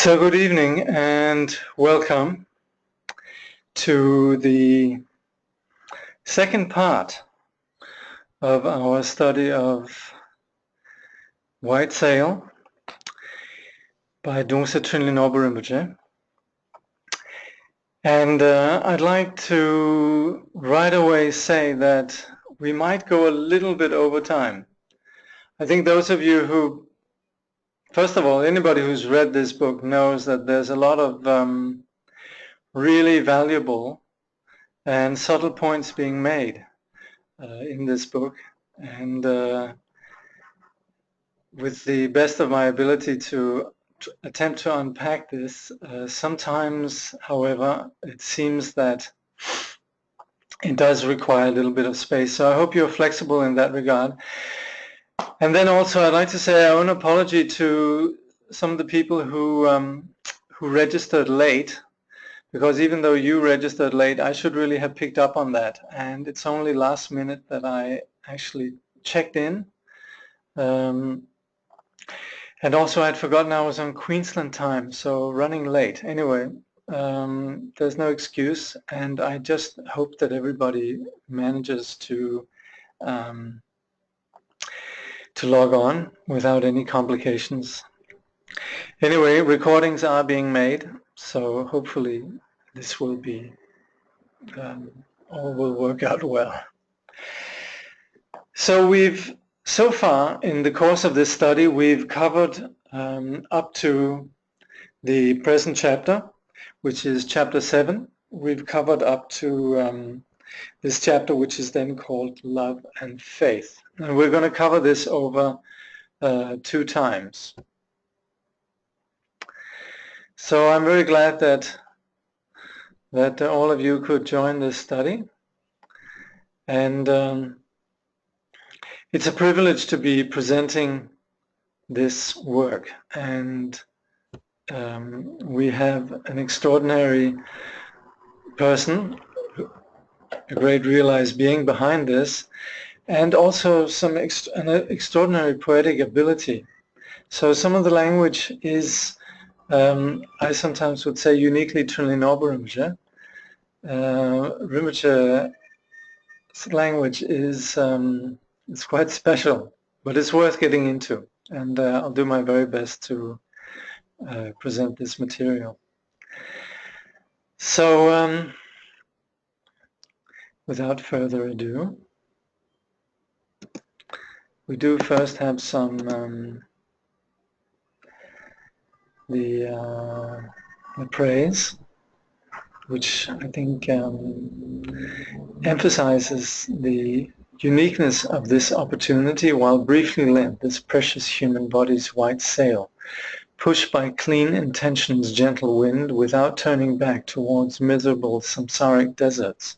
So good evening and welcome to the second part of our study of White Sail by Thinley Norbu Rinpoche. And I'd like to right away say that we might go a little bit over time. I think those of you who, first of all, anybody who's read this book knows that there's a lot of really valuable and subtle points being made in this book, and with the best of my ability to attempt to unpack this, sometimes, however, it seems that it does require a little bit of space. So I hope you're flexible in that regard. And then also I'd like to say our own apology to some of the people who registered late, because even though you registered late, I should really have picked up on that. And it's only last minute that I actually checked in. And also I'd forgotten I was on Queensland time, so running late. Anyway, there's no excuse, and I just hope that everybody manages to log on without any complications. Anyway, recordings are being made, so hopefully this will be all will work out well. So far in the course of this study, we've covered up to the present chapter, which is chapter 7. We've covered up to this chapter, which is then called Love and Faith. And we're going to cover this over 2 times. So I'm very glad that all of you could join this study. And it's a privilege to be presenting this work. And we have an extraordinary person, a great realized being behind this, and also an extraordinary poetic ability. So some of the language is, I sometimes would say, uniquely Thinley Norbu Rinpoche. Rinpoche's language is it's quite special, but it's worth getting into, and I'll do my very best to present this material. So without further ado, we do first have some the praise, which I think emphasizes the uniqueness of this opportunity while briefly lent this precious human body's white sail, pushed by clean intention's gentle wind without turning back towards miserable samsaric deserts,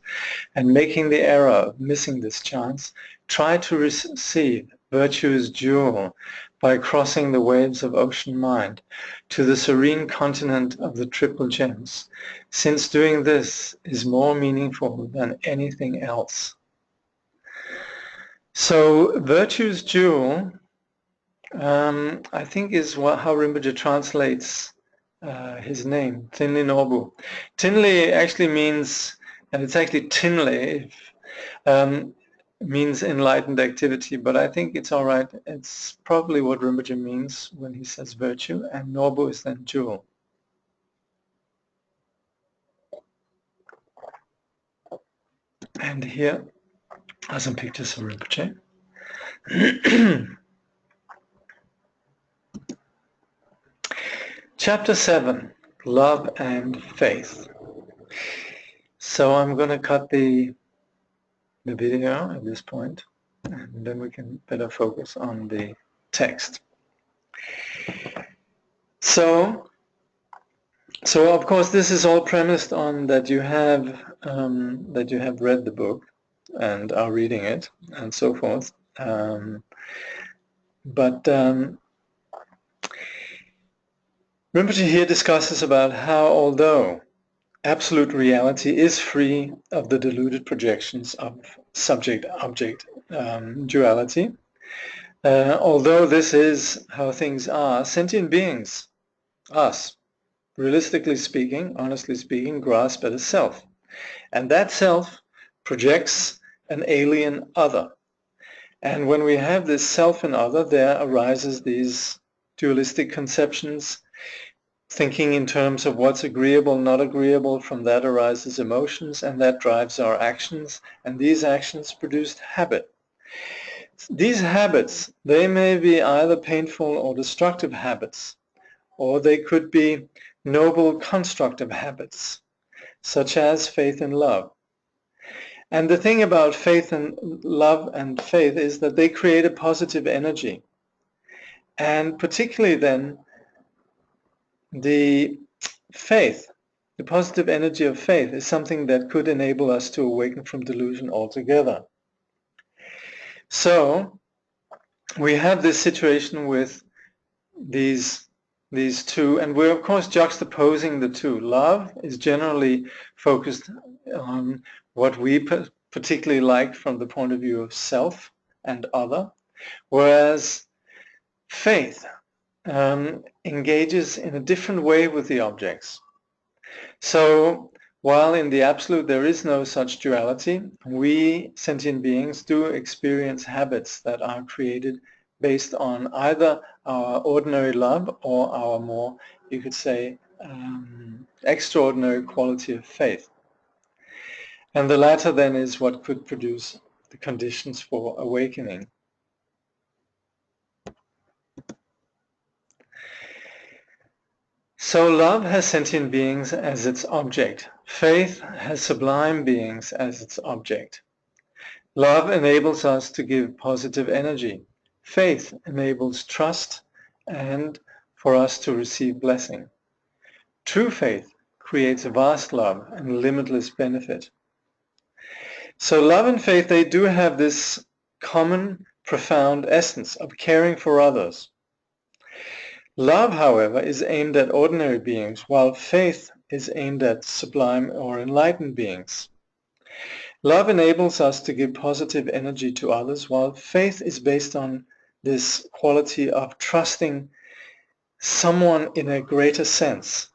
and making the error of missing this chance, try to receive virtue's jewel by crossing the waves of ocean mind to the serene continent of the triple gems, since doing this is more meaningful than anything else. So virtue's jewel, I think, is how Rinpoche translates his name, Thinley Norbu. Thinley actually means, and it's actually Thinley, means enlightened activity, but I think it's all right. It's probably what Rinpoche means when he says virtue, and Norbu is then jewel. And here are some pictures of Rinpoche. Chapter 7, Love and Faith. So I'm going to cut the video at this point, and then we can better focus on the text. So of course this is all premised on that you have read the book and are reading it and so forth. But Rinpoche here discusses about how, although absolute reality is free of the deluded projections of subject-object duality, although this is how things are, sentient beings, us, realistically speaking, honestly speaking, grasp at a self. And that self projects an alien other. And when we have this self and other, there arises these dualistic conceptions, thinking in terms of what's agreeable, not agreeable. From that arises emotions, and that drives our actions, and these actions produce habit. These habits, they may be either painful or destructive habits, or they could be noble constructive habits, such as faith and love. And the thing about faith and love and faith is that they create a positive energy. And particularly then, the faith, the positive energy of faith, is something that could enable us to awaken from delusion altogether. So we have this situation with these two, and we're of course juxtaposing the two. Love is generally focused on what we particularly like from the point of view of self and other, whereas faith engages in a different way with the objects. So while in the absolute there is no such duality, we sentient beings do experience habits that are created based on either our ordinary love or our more, you could say, extraordinary quality of faith. And the latter then is what could produce the conditions for awakening. So love has sentient beings as its object. Faith has sublime beings as its object. Love enables us to give positive energy. Faith enables trust and for us to receive blessing. True faith creates vast love and limitless benefit. So love and faith, they do have this common, profound essence of caring for others. Love, however, is aimed at ordinary beings, while faith is aimed at sublime or enlightened beings. Love enables us to give positive energy to others, while faith is based on this quality of trusting someone in a greater sense.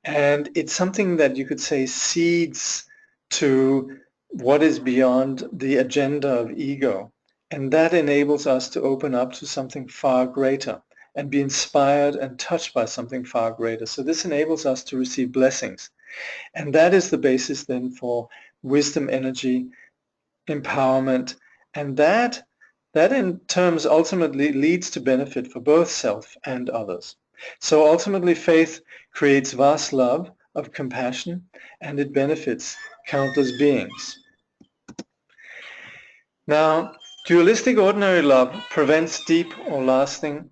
And it's something that you could say cedes to what is beyond the agenda of ego. And that enables us to open up to something far greater and be inspired and touched by something far greater. So this enables us to receive blessings. And that is the basis then for wisdom energy, empowerment, and that in terms ultimately leads to benefit for both self and others. So ultimately faith creates vast love of compassion, and it benefits countless beings. Now, dualistic ordinary love prevents deep or lasting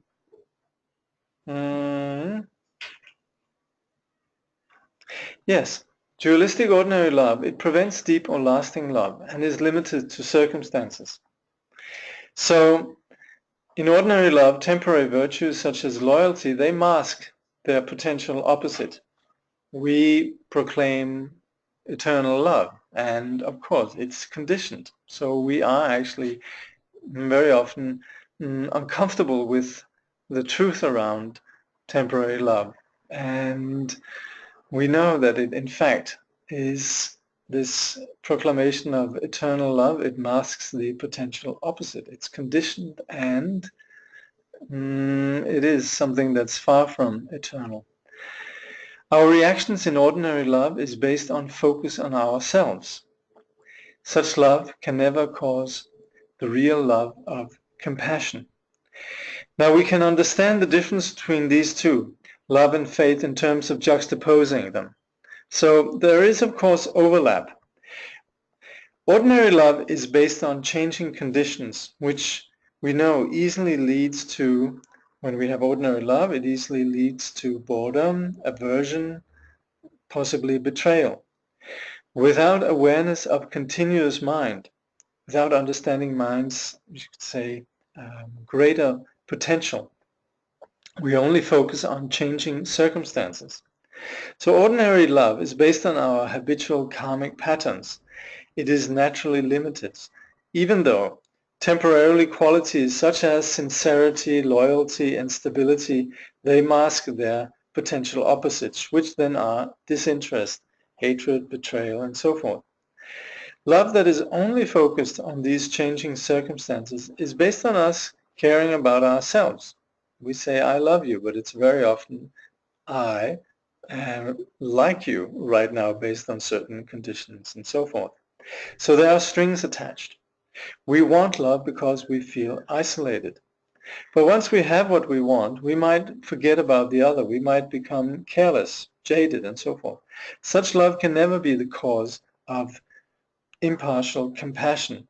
Yes, dualistic ordinary love, it prevents deep or lasting love and is limited to circumstances. So in ordinary love, temporary virtues such as loyalty, they mask their potential opposite. We proclaim eternal love, and of course it's conditioned. So we are actually very often uncomfortable with the truth around temporary love. And we know that it, in fact, is this proclamation of eternal love. It masks the potential opposite. It's conditioned, and it is something that's far from eternal. Our reactions in ordinary love is based on focus on ourselves. Such love can never cause the real love of compassion. Now we can understand the difference between these two, love and faith, in terms of juxtaposing them. So there is, of course, overlap. Ordinary love is based on changing conditions, which we know easily leads to, when we have ordinary love, it easily leads to boredom, aversion, possibly betrayal. Without awareness of continuous mind, without understanding mind's, you could say, greater potential, we only focus on changing circumstances. So ordinary love is based on our habitual karmic patterns. It is naturally limited, even though temporarily qualities such as sincerity, loyalty, and stability, they mask their potential opposites, which then are disinterest, hatred, betrayal, and so forth. Love that is only focused on these changing circumstances is based on us caring about ourselves. We say, I love you, but it's very often, I like you right now based on certain conditions and so forth. So there are strings attached. We want love because we feel isolated. But once we have what we want, we might forget about the other. We might become careless, jaded, and so forth. Such love can never be the cause of impartial compassion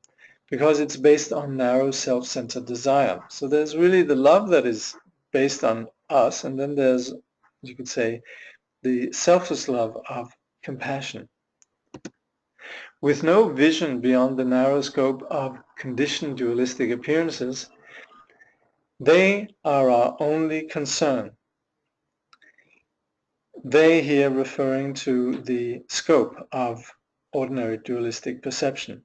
because it's based on narrow self-centered desire. So there's really the love that is based on us, and then there's, you could say, the selfless love of compassion. With no vision beyond the narrow scope of conditioned dualistic appearances, they are our only concern. They here referring to the scope of ordinary dualistic perception.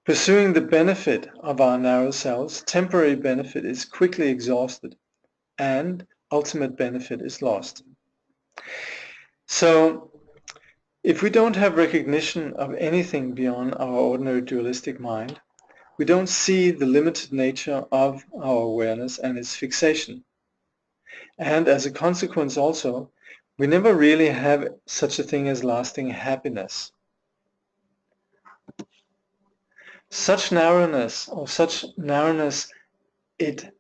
Pursuing the benefit of our narrow selves, temporary benefit is quickly exhausted and ultimate benefit is lost. So if we don't have recognition of anything beyond our ordinary dualistic mind, we don't see the limited nature of our awareness and its fixation. And as a consequence also, we never really have such a thing as lasting happiness. Such narrowness, it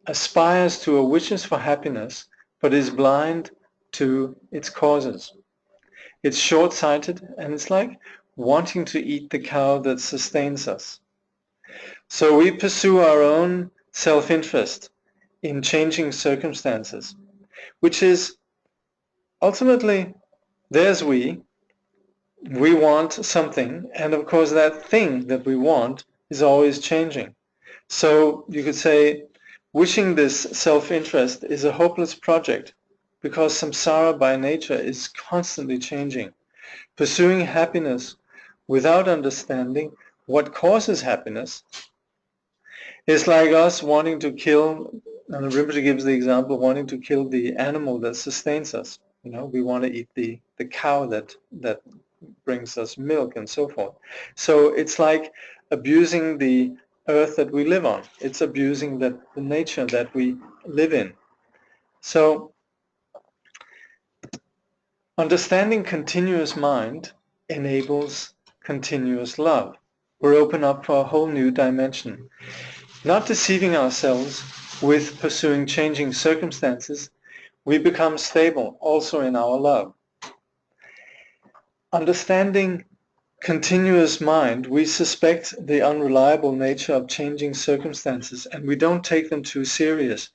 aspires to or wishes for happiness, but is blind to its causes. It's short-sighted, and it's like wanting to eat the cow that sustains us. So we pursue our own self-interest in changing circumstances, which is ultimately, there's we want something, and of course that thing that we want is always changing. So you could say wishing this self-interest is a hopeless project because samsara by nature is constantly changing. Pursuing happiness without understanding what causes happiness is like us wanting to kill, and Rinpoche gives the example, wanting to kill the animal that sustains us. You know, we want to eat the cow that brings us milk and so forth. So it's like abusing the earth that we live on. It's abusing the nature that we live in. So understanding continuous mind enables continuous love. We're open up for a whole new dimension. Not deceiving ourselves with pursuing changing circumstances, we become stable also in our love. Understanding continuous mind, we suspect the unreliable nature of changing circumstances and we don't take them too serious.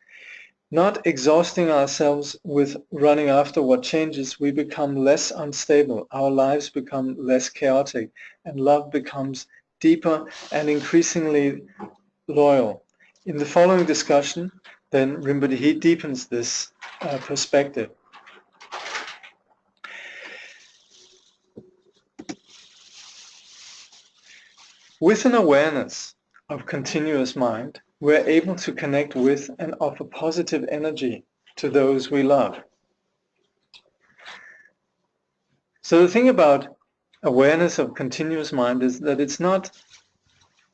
Not exhausting ourselves with running after what changes, we become less unstable, our lives become less chaotic, and love becomes deeper and increasingly loyal. In the following discussion, then Rinpoche deepens this perspective. With an awareness of continuous mind, we're able to connect with and offer positive energy to those we love. So the thing about awareness of continuous mind is that it's not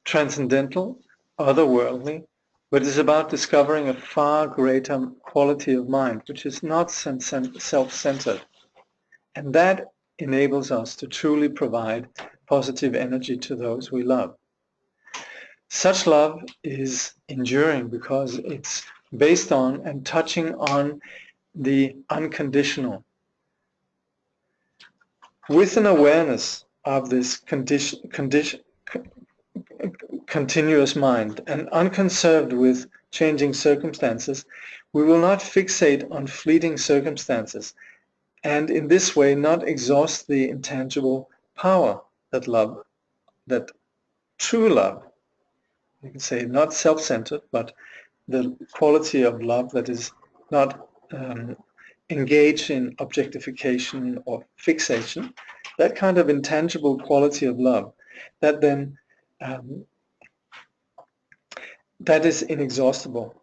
transcendental, otherworldly, but it's about discovering a far greater quality of mind, which is not self-centered. And that enables us to truly provide positive energy to those we love. Such love is enduring because it's based on and touching on the unconditional. With an awareness of this continuous mind and unconcerned with changing circumstances, we will not fixate on fleeting circumstances and in this way not exhaust the intangible power that love, that true love, you can say not self-centered, but the quality of love that is not engaged in objectification or fixation, that kind of intangible quality of love, that then that is inexhaustible.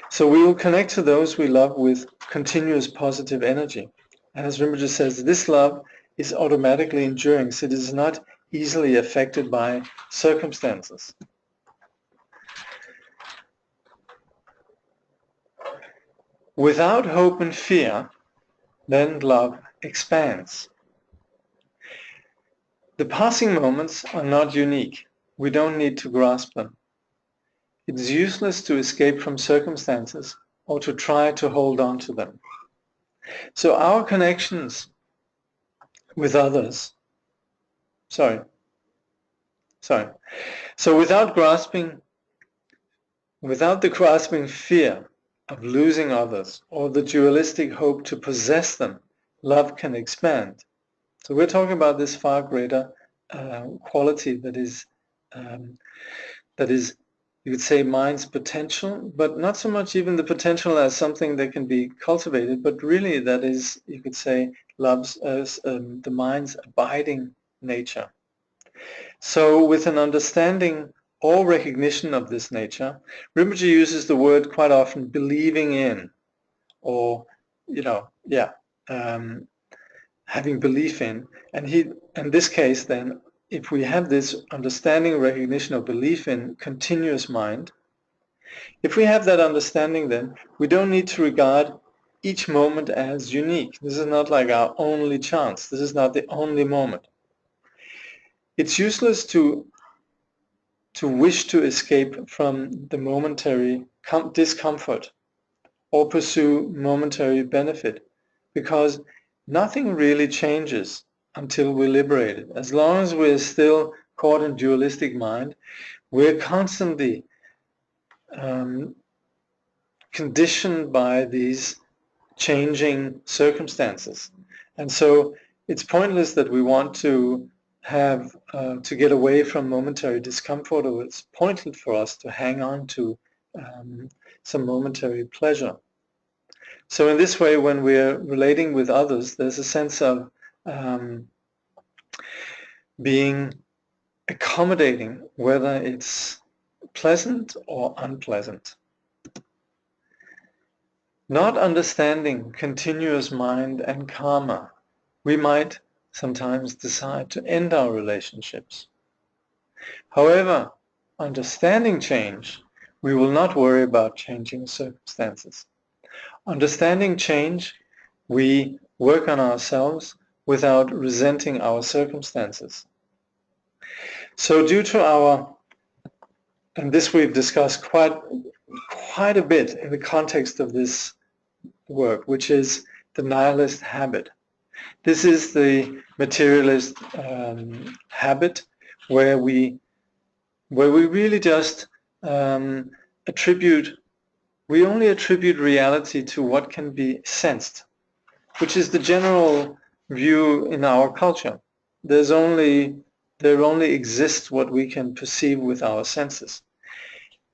So we will connect to those we love with continuous positive energy. And as Rinpoche says, this love is automatically enduring, so it is not easily affected by circumstances. Without hope and fear, then love expands. The passing moments are not unique. We don't need to grasp them. It is useless to escape from circumstances or to try to hold on to them. So our connections with others, so without the grasping fear of losing others or the dualistic hope to possess them, love can expand. So we're talking about this far greater quality that is, you could say, mind's potential, but not so much even the potential as something that can be cultivated, but really that is, you could say, love's the mind's abiding nature. So with an understanding or recognition of this nature, Rinpoche uses the word quite often, believing in, or, having belief in. And in this case then, if we have this understanding, recognition, or belief in continuous mind, if we have that understanding, then we don't need to regard each moment as unique. This is not like our only chance. This is not the only moment. It's useless to wish to escape from the momentary discomfort or pursue momentary benefit, because nothing really changes until we're liberated. As long as we're still caught in dualistic mind, we're constantly conditioned by these changing circumstances. And so it's pointless that we want to have to get away from momentary discomfort, or it's pointless for us to hang on to some momentary pleasure. So in this way, when we're relating with others, there's a sense of being accommodating, whether it's pleasant or unpleasant. Not understanding continuous mind and karma, we might sometimes decide to end our relationships. However, understanding change, we will not worry about changing circumstances. Understanding change, we work on ourselves without resenting our circumstances. So due to our, and this we've discussed quite a bit in the context of this work, which is the nihilist habit. This is the materialist habit where we really just we only attribute reality to what can be sensed, which is the general view in our culture. There only exists what we can perceive with our senses.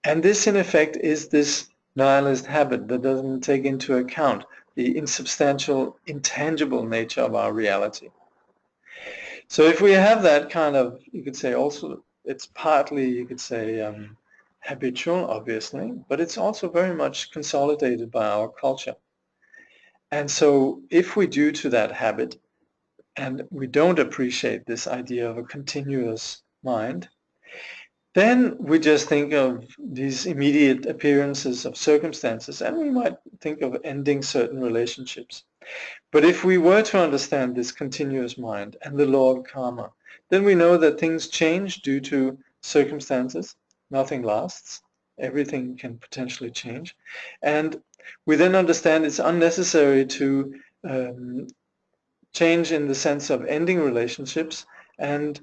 And this, in effect, is this nihilist habit that doesn't take into account the insubstantial, intangible nature of our reality. So if we have that kind of, you could say also, it's partly, you could say, habitual, obviously, but it's also very much consolidated by our culture. And so if we do to that habit, and we don't appreciate this idea of a continuous mind, then we just think of these immediate appearances of circumstances, and we might think of ending certain relationships. But if we were to understand this continuous mind and the law of karma, then we know that things change due to circumstances. Nothing lasts. Everything can potentially change. And we then understand it's unnecessary to change in the sense of ending relationships, and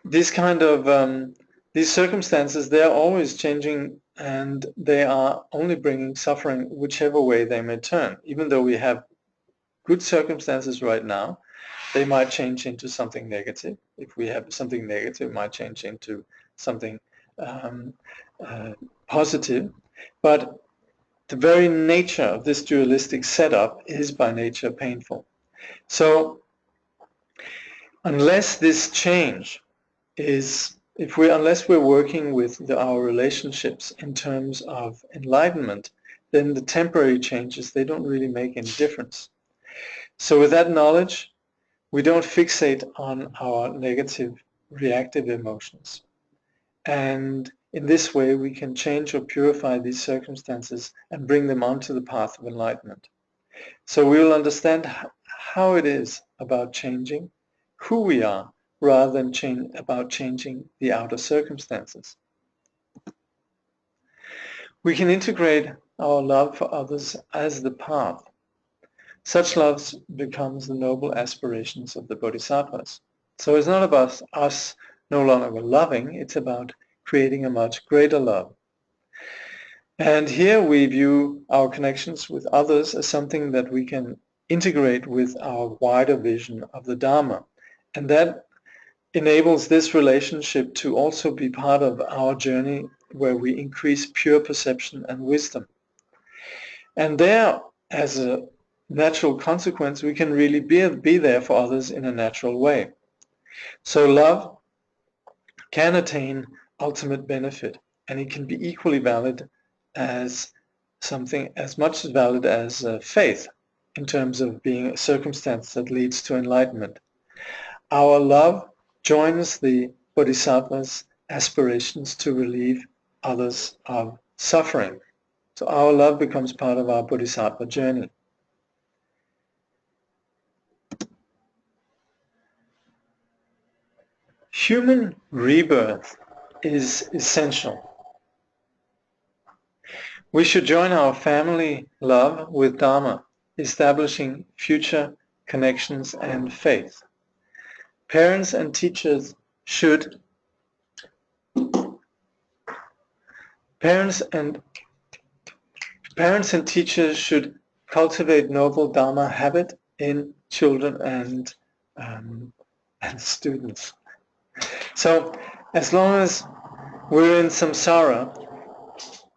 these kind of these circumstances, they are always changing, and they are only bringing suffering whichever way they may turn. Even though we have good circumstances right now, they might change into something negative. If we have something negative, it might change into something positive. But the very nature of this dualistic setup is by nature painful. So unless this change is unless we're working with our relationships in terms of enlightenment, then the temporary changes, they don't really make any difference. So with that knowledge, we don't fixate on our negative reactive emotions. And in this way, we can change or purify these circumstances and bring them onto the path of enlightenment. So we will understand how it is about changing who we are rather than about changing the outer circumstances. We can integrate our love for others as the path. Such love becomes the noble aspirations of the Bodhisattvas. So it's not about us no longer loving, it's about creating a much greater love. And here we view our connections with others as something that we can integrate with our wider vision of the Dharma. And that enables this relationship to also be part of our journey where we increase pure perception and wisdom. And there, as a natural consequence, we can really be there for others in a natural way. So love can attain ultimate benefit, and it can be equally valid as something as much as valid as faith in terms of being a circumstance that leads to enlightenment. Our love joins the Bodhisattva's aspirations to relieve others of suffering. So our love becomes part of our Bodhisattva journey. Human rebirth is essential. We should join our family love with Dharma, establishing future connections and faith. Parents and teachers should cultivate noble Dharma habit in children and students. So as long as we're in samsara,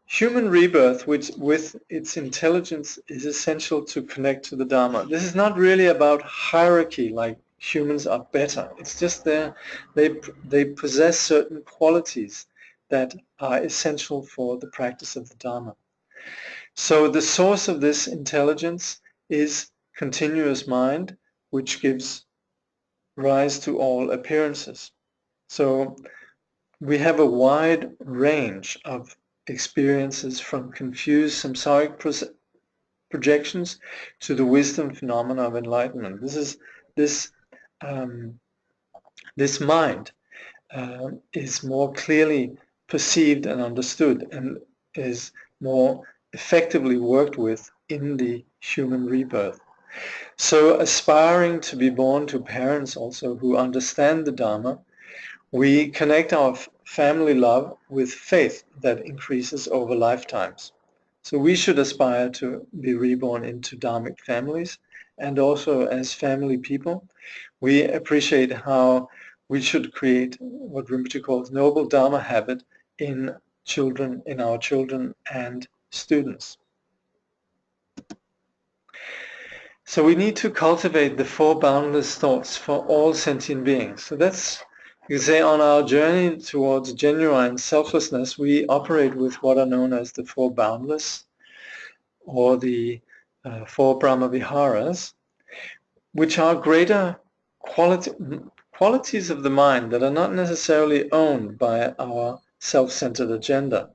human rebirth with its intelligence is essential to connect to the Dharma. This is not really about hierarchy, like humans are better. It's just they possess certain qualities that are essential for the practice of the Dharma. So the source of this intelligence is continuous mind, which gives rise to all appearances. So we have a wide range of experiences from confused samsaric projections to the wisdom phenomena of enlightenment. This mind is more clearly perceived and understood and is more effectively worked with in the human rebirth. So aspiring to be born to parents also who understand the Dharma, we connect our family love with faith that increases over lifetimes. So we should aspire to be reborn into Dharmic families, and also as family people, we appreciate how we should create what Rinpoche calls noble Dharma habit in our children and students. So we need to cultivate the four boundless thoughts for all sentient beings. So that's, you can say, on our journey towards genuine selflessness, we operate with what are known as the four boundless, or the four Brahmaviharas, which are greater qualities of the mind that are not necessarily owned by our self-centered agenda.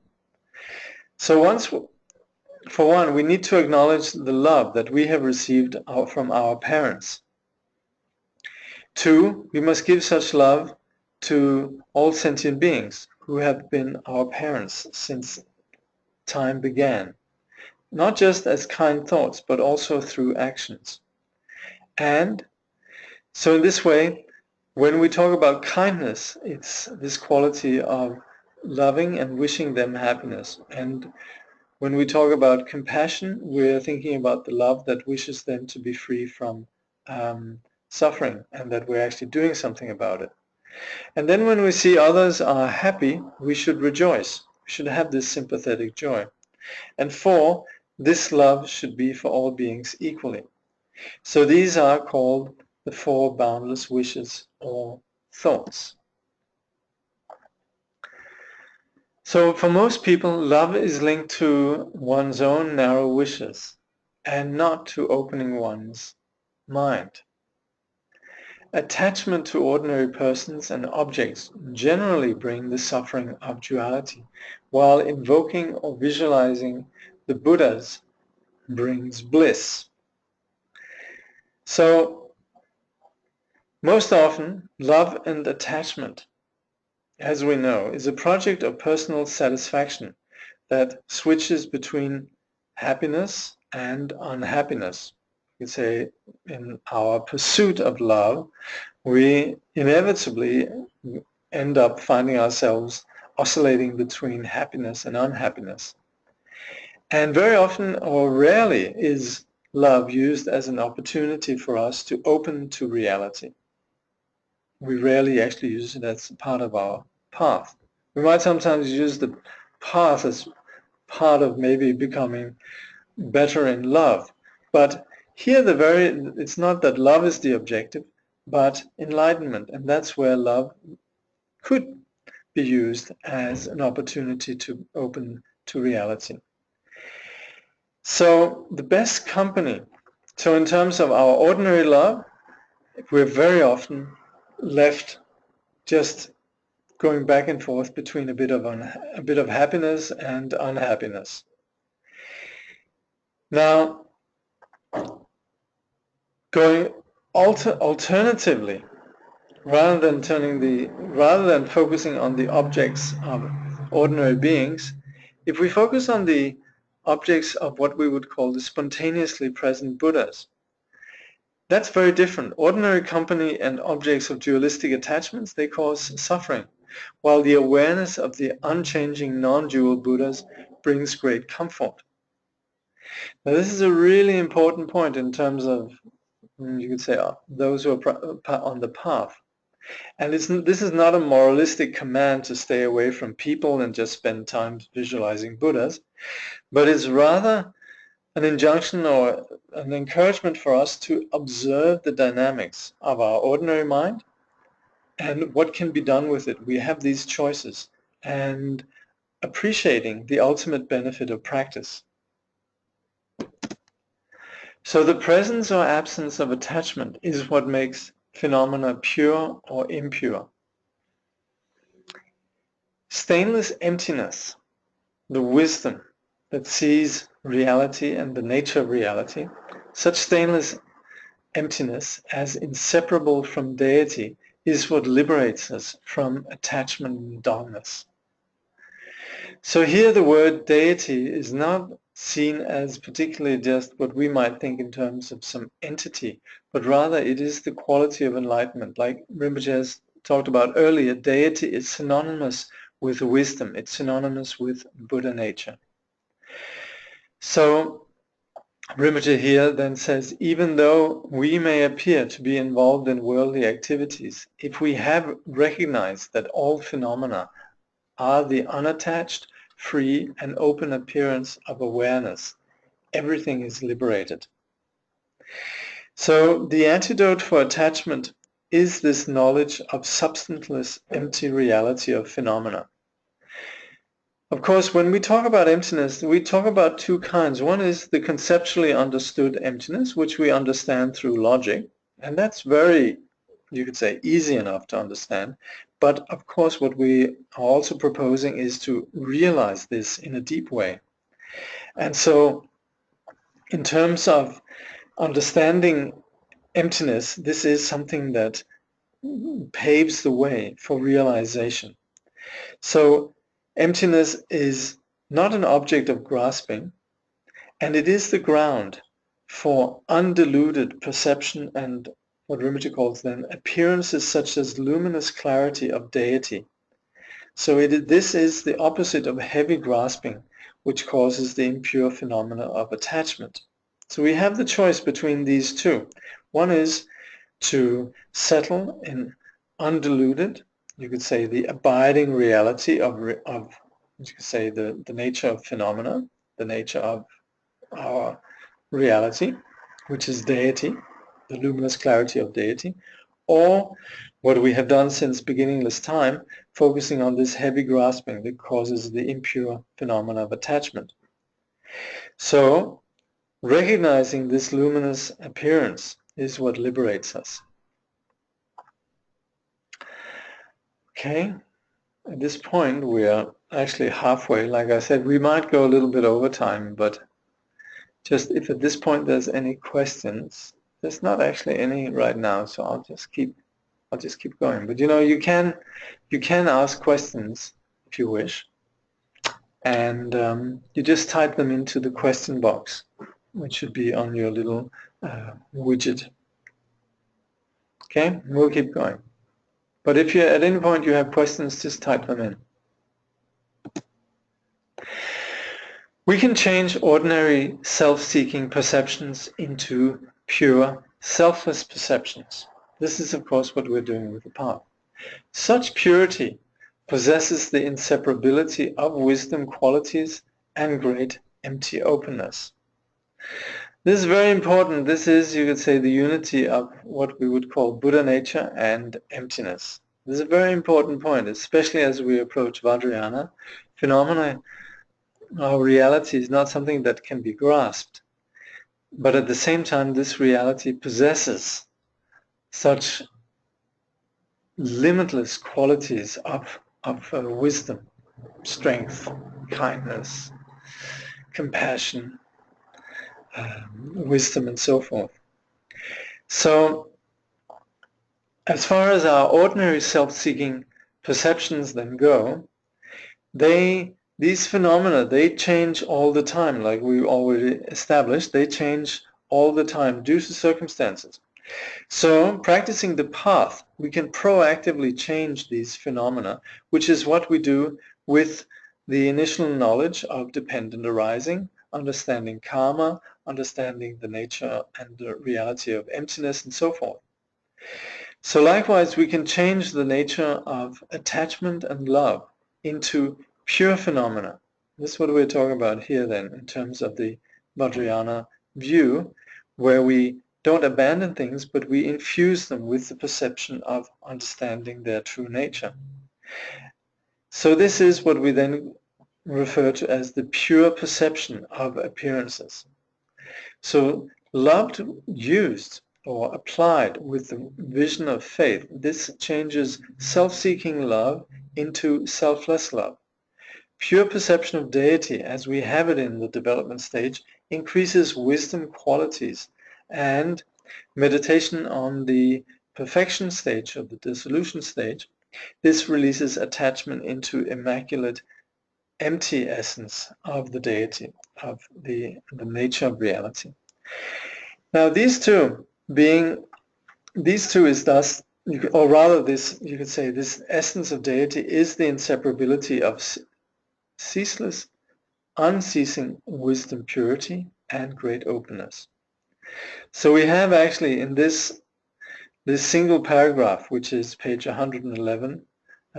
So for one, we need to acknowledge the love that we have received from our parents. Two, we must give such love to all sentient beings who have been our parents since time began, not just as kind thoughts, but also through actions. And so in this way, when we talk about kindness, it's this quality of loving and wishing them happiness. And when we talk about compassion, we're thinking about the love that wishes them to be free from suffering, and that we're actually doing something about it. And then when we see others are happy, we should rejoice. We should have this sympathetic joy. And four, this love should be for all beings equally. So these are called the four boundless wishes or thoughts. So for most people, love is linked to one's own narrow wishes and not to opening one's mind. Attachment to ordinary persons and objects generally bring the suffering of duality, while invoking or visualizing the Buddhas brings bliss. So most often, love and attachment, as we know, is a project of personal satisfaction that switches between happiness and unhappiness. You could say in our pursuit of love, we inevitably end up finding ourselves oscillating between happiness and unhappiness. And very often or rarely is love used as an opportunity for us to open to reality. We rarely actually use it as part of our path. We might sometimes use the path as part of maybe becoming better in love. But here it's not that love is the objective, but enlightenment. And that's where love could be used as an opportunity to open to reality. So the best company, so in terms of our ordinary love, we're very often left just going back and forth between a bit of happiness and unhappiness. Now, going alternatively, rather than focusing on the objects of ordinary beings, if we focus on the objects of what we would call the spontaneously present Buddhas, that's very different. Ordinary company and objects of dualistic attachments, they cause suffering, while the awareness of the unchanging non-dual Buddhas brings great comfort. Now this is a really important point in terms of, you could say, those who are on the path. And this is not a moralistic command to stay away from people and just spend time visualizing Buddhas, but it's rather an injunction or an encouragement for us to observe the dynamics of our ordinary mind and what can be done with it. We have these choices, and appreciating the ultimate benefit of practice. So the presence or absence of attachment is what makes phenomena pure or impure. Stainless emptiness, the wisdom that sees reality and the nature of reality, such stainless emptiness as inseparable from deity is what liberates us from attachment and dullness. So here the word deity is not seen as particularly just what we might think in terms of some entity, but rather it is the quality of enlightenment. Like Rinpoche has talked about earlier, deity is synonymous with wisdom. It's synonymous with Buddha nature. So Rinpoche here then says, even though we may appear to be involved in worldly activities, if we have recognized that all phenomena are the unattached, free, and open appearance of awareness, everything is liberated. So the antidote for attachment is this knowledge of substanceless, empty reality of phenomena. Of course, when we talk about emptiness, we talk about two kinds. One is the conceptually understood emptiness, which we understand through logic, and that's very, you could say, easy enough to understand. But of course, what we are also proposing is to realize this in a deep way. And so, in terms of understanding emptiness, this is something that paves the way for realization. So emptiness is not an object of grasping, and it is the ground for undiluted perception and what Rinpoche calls then appearances such as luminous clarity of deity. So this is the opposite of heavy grasping, which causes the impure phenomena of attachment. So we have the choice between these two. One is to settle in undiluted, you could say the abiding reality of you could say the nature of phenomena, the nature of our reality, which is deity, the luminous clarity of deity, or what we have done since beginningless time, focusing on this heavy grasping that causes the impure phenomena of attachment. So, recognizing this luminous appearance is what liberates us. Okay, at this point we are actually halfway. Like I said, we might go a little bit over time, but just if at this point there's any questions, there's not actually any right now, so I'll just keep going. But you can ask questions if you wish, and you just type them into the question box, which should be on your little widget. Okay, we'll keep going. But if you at any point you have questions, just type them in. We can change ordinary self-seeking perceptions into pure, selfless perceptions. This is, of course, what we're doing with the path. Such purity possesses the inseparability of wisdom qualities and great empty openness. This is very important. This is, you could say, the unity of what we would call Buddha nature and emptiness. This is a very important point, especially as we approach Vajrayana. Phenomena, our reality is not something that can be grasped. But at the same time, this reality possesses such limitless qualities of wisdom, strength, kindness, compassion, wisdom, and so forth. So, as far as our ordinary self-seeking perceptions then go, these phenomena, they change all the time, like we already established. They change all the time due to circumstances. So, practicing the path, we can proactively change these phenomena, which is what we do with the initial knowledge of dependent arising, understanding karma, understanding the nature and the reality of emptiness, and so forth. So likewise, we can change the nature of attachment and love into pure phenomena. This is what we're talking about here then, in terms of the Vajrayana view, where we don't abandon things, but we infuse them with the perception of understanding their true nature. So this is what we then refer to as the pure perception of appearances. So loved, used, or applied with the vision of faith, this changes self-seeking love into selfless love. Pure perception of deity, as we have it in the development stage, increases wisdom qualities, and meditation on the perfection stage or the dissolution stage, this releases attachment into immaculate, empty essence of the deity, of the nature of reality. Now these two is thus, or rather this, you could say, this essence of deity is the inseparability of ceaseless, unceasing wisdom, purity, and great openness. So we have actually in this single paragraph, which is page 111,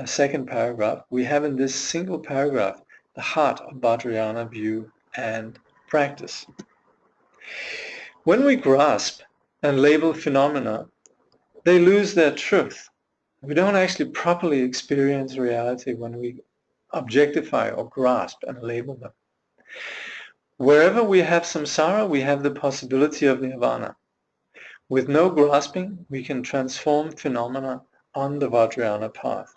second paragraph, we have in this single paragraph the heart of Vajrayana view and practice. When we grasp and label phenomena, they lose their truth. We don't actually properly experience reality when we objectify or grasp and label them. Wherever we have samsara, we have the possibility of nirvana. With no grasping, we can transform phenomena on the Vajrayana path.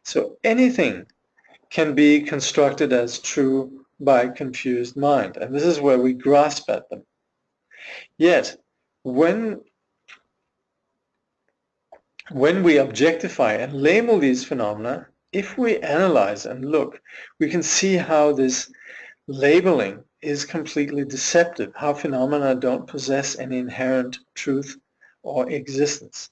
So anything can be constructed as true by confused mind, and this is where we grasp at them. Yet, when we objectify and label these phenomena, if we analyze and look, we can see how this labeling is completely deceptive, how phenomena don't possess any inherent truth or existence.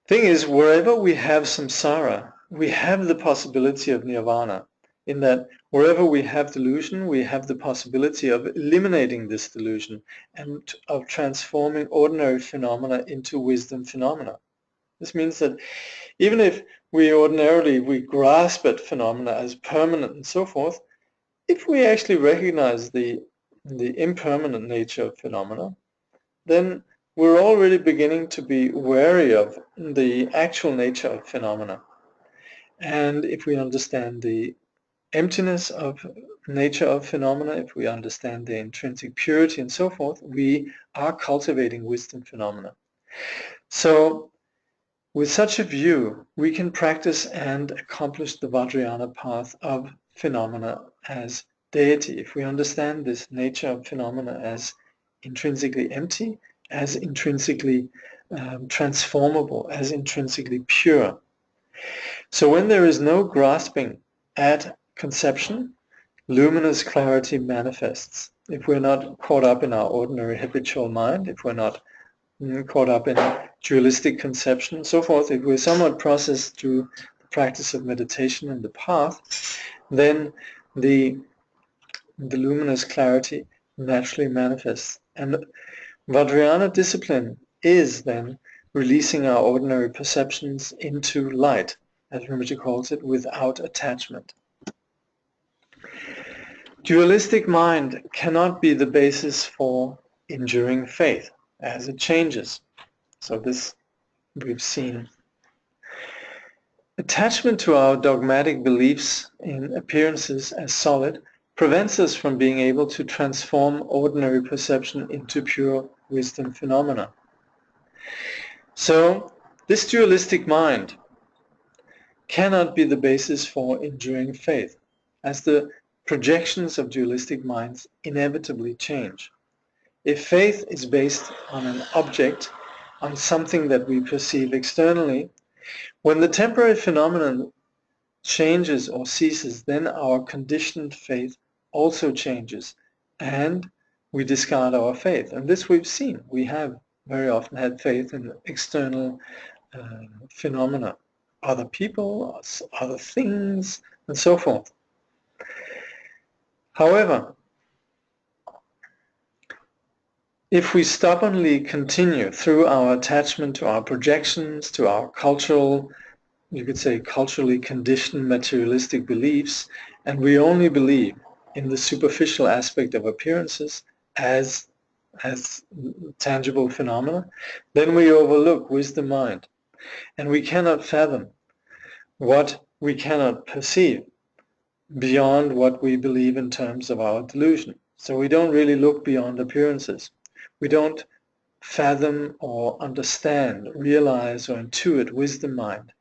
Thing is, wherever we have samsara, we have the possibility of nirvana, in that wherever we have delusion, we have the possibility of eliminating this delusion and of transforming ordinary phenomena into wisdom phenomena. This means that even if we grasp at phenomena as permanent and so forth, if we actually recognize the impermanent nature of phenomena, then we're already beginning to be wary of the actual nature of phenomena. And if we understand the emptiness of nature of phenomena, if we understand their intrinsic purity and so forth, we are cultivating wisdom phenomena. So with such a view, we can practice and accomplish the Vajrayana path of phenomena as deity. If we understand this nature of phenomena as intrinsically empty, as intrinsically transformable, as intrinsically pure. So when there is no grasping at conception, luminous clarity manifests. If we're not caught up in our ordinary habitual mind, if we're not caught up in dualistic conception and so forth, if we're somewhat processed through the practice of meditation and the path, then the luminous clarity naturally manifests. And Vajrayana discipline is then releasing our ordinary perceptions into light, as Rinpoche calls it, without attachment. Dualistic mind cannot be the basis for enduring faith, as it changes. So this we've seen. Attachment to our dogmatic beliefs in appearances as solid prevents us from being able to transform ordinary perception into pure wisdom phenomena. So this dualistic mind cannot be the basis for enduring faith, as the projections of dualistic minds inevitably change. If faith is based on an object, on something that we perceive externally, when the temporary phenomenon changes or ceases, then our conditioned faith also changes, and we discard our faith. And this we've seen. We have very often had faith in external phenomena, other people, other things, and so forth. However, if we stubbornly continue through our attachment to our projections, to our cultural, you could say culturally conditioned materialistic beliefs, and we only believe in the superficial aspect of appearances as tangible phenomena, then we overlook wisdom mind, and we cannot fathom what we cannot perceive beyond what we believe in terms of our delusion. So we don't really look beyond appearances. We don't fathom or understand, realize or intuit wisdom mind.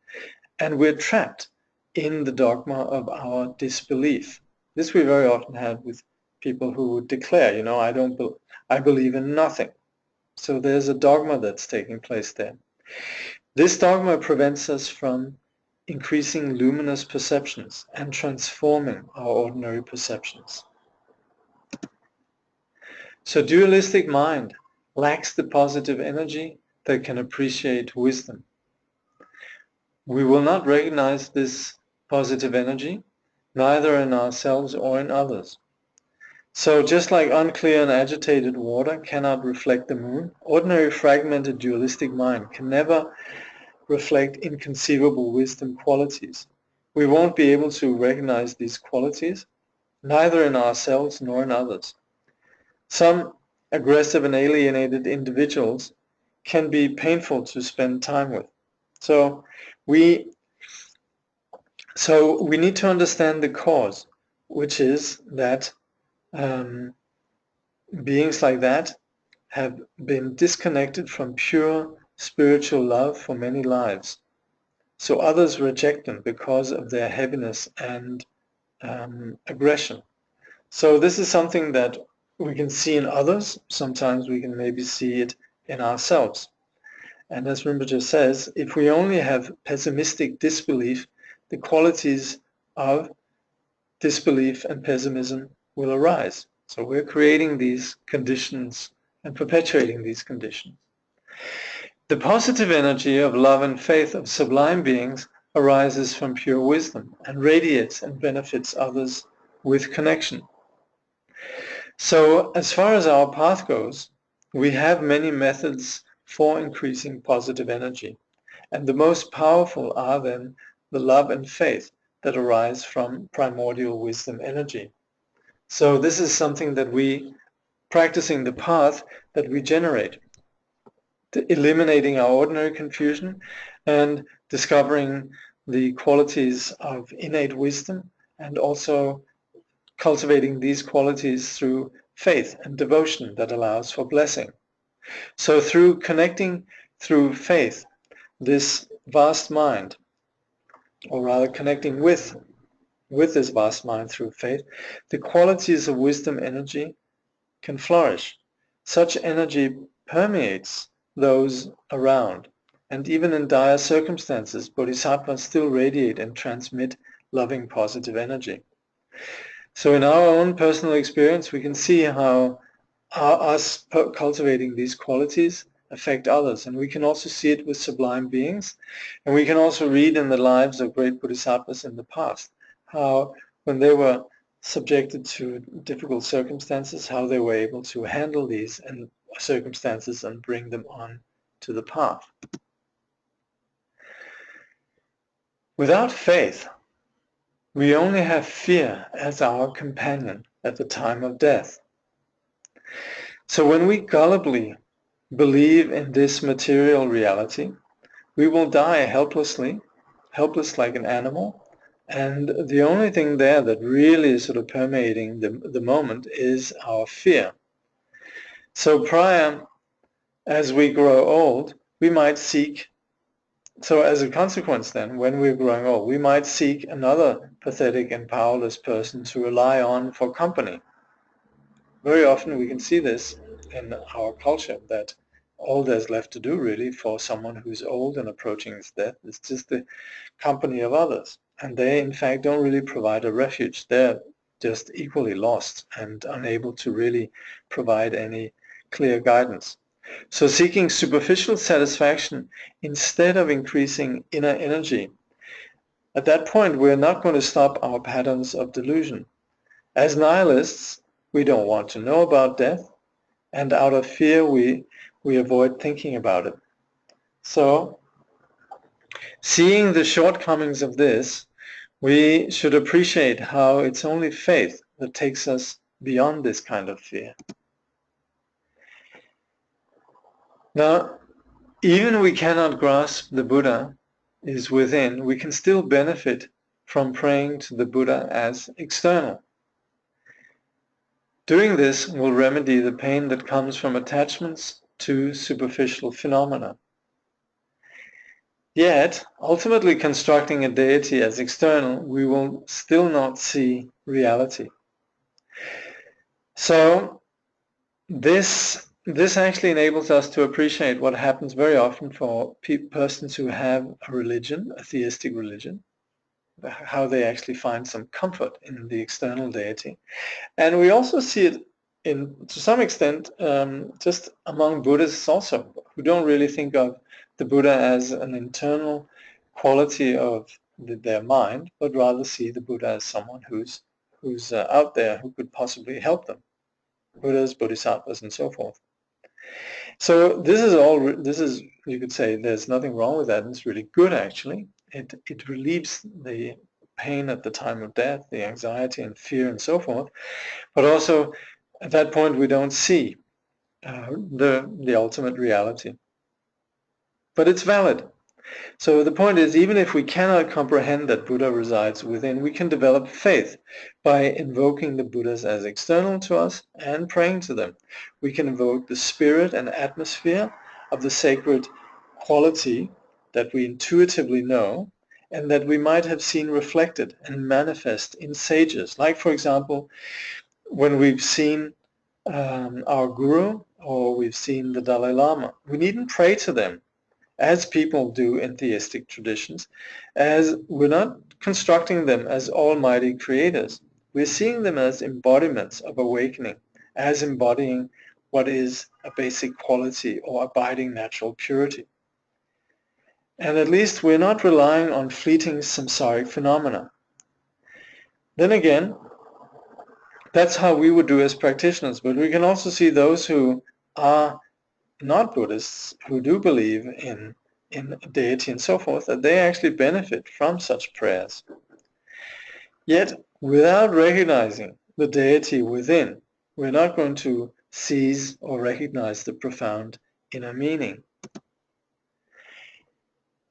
And we're trapped in the dogma of our disbelief. This we very often have with people who would declare, I believe in nothing. So there's a dogma that's taking place there. This dogma prevents us from increasing luminous perceptions and transforming our ordinary perceptions. So dualistic mind lacks the positive energy that can appreciate wisdom. We will not recognize this positive energy, neither in ourselves or in others. So just like unclear and agitated water cannot reflect the moon, ordinary fragmented dualistic mind can never reflect inconceivable wisdom qualities. We won't be able to recognize these qualities, neither in ourselves nor in others. Some aggressive and alienated individuals can be painful to spend time with. So we need to understand the cause, which is that beings like that have been disconnected from pure spiritual love for many lives. So others reject them because of their heaviness and aggression. So this is something that we can see in others. Sometimes we can maybe see it in ourselves. And as Rinpoche says, if we only have pessimistic disbelief, the qualities of disbelief and pessimism will arise. So we're creating these conditions and perpetuating these conditions. The positive energy of love and faith of sublime beings arises from pure wisdom and radiates and benefits others with connection. So as far as our path goes, we have many methods for increasing positive energy. And the most powerful are then the love and faith that arise from primordial wisdom energy. So this is something that we, practicing the path, that we generate. eliminating our ordinary confusion and discovering the qualities of innate wisdom, and also cultivating these qualities through faith and devotion that allows for blessing. So through connecting through faith, this vast mind, or rather connecting with this vast mind through faith, the qualities of wisdom energy can flourish. Such energy permeates those around, and even in dire circumstances, bodhisattvas still radiate and transmit loving, positive energy. So in our own personal experience, we can see how us cultivating these qualities affect others, and we can also see it with sublime beings, and we can also read in the lives of great bodhisattvas in the past how when they were subjected to difficult circumstances, how they were able to handle these circumstances and bring them on to the path. Without faith, we only have fear as our companion at the time of death. So when we gullibly believe in this material reality, we will die helpless like an animal, and the only thing there that really is sort of permeating the moment is our fear. So as we grow old, we might seek, so as a consequence then, when we're growing old, we might seek another pathetic and powerless person to rely on for company. Very often we can see this in our culture, that all there's left to do really for someone who's old and approaching his death is just the company of others. And they in fact don't really provide a refuge. They're just equally lost and unable to really provide any clear guidance. So seeking superficial satisfaction instead of increasing inner energy, at that point we're not going to stop our patterns of delusion. As nihilists, we don't want to know about death, and out of fear we avoid thinking about it. So, seeing the shortcomings of this, we should appreciate how it's only faith that takes us beyond this kind of fear. Now, even we cannot grasp the Buddha is within, we can still benefit from praying to the Buddha as external. Doing this will remedy the pain that comes from attachments to superficial phenomena. Yet, ultimately constructing a deity as external, we will still not see reality. So, this actually enables us to appreciate what happens very often for persons who have a religion, a theistic religion, how they actually find some comfort in the external deity. And we also see it to some extent just among Buddhists also, who don't really think of the Buddha as an internal quality of their mind, but rather see the Buddha as someone who's out there who could possibly help them. Buddhas, bodhisattvas, and so forth. So this is, you could say, there's nothing wrong with that, and it's really good actually. It relieves the pain at the time of death, the anxiety and fear and so forth, but also at that point we don't see the ultimate reality. But it's valid. So the point is, even if we cannot comprehend that Buddha resides within, we can develop faith by invoking the Buddhas as external to us and praying to them. We can invoke the spirit and atmosphere of the sacred quality that we intuitively know and that we might have seen reflected and manifest in sages. Like, for example, when we've seen our guru or we've seen the Dalai Lama. We needn't pray to them as people do in theistic traditions, as we're not constructing them as almighty creators. We're seeing them as embodiments of awakening, as embodying what is a basic quality or abiding natural purity. And at least we're not relying on fleeting samsaric phenomena. Then again, that's how we would do as practitioners, but we can also see those who are not Buddhists, who do believe in deity and so forth, that they actually benefit from such prayers. Yet, without recognizing the deity within, we're not going to seize or recognize the profound inner meaning.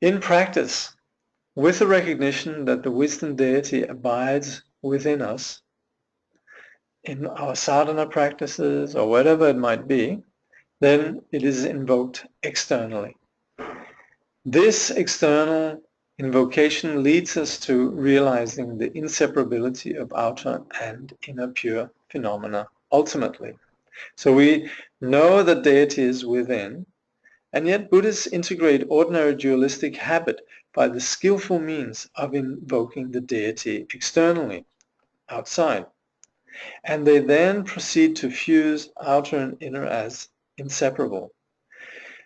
In practice, with the recognition that the wisdom deity abides within us, in our sadhana practices or whatever it might be, then it is invoked externally. This external invocation leads us to realizing the inseparability of outer and inner pure phenomena ultimately. So we know that deity is within, and yet Buddhists integrate ordinary dualistic habit by the skillful means of invoking the deity externally, outside. And they then proceed to fuse outer and inner as inseparable.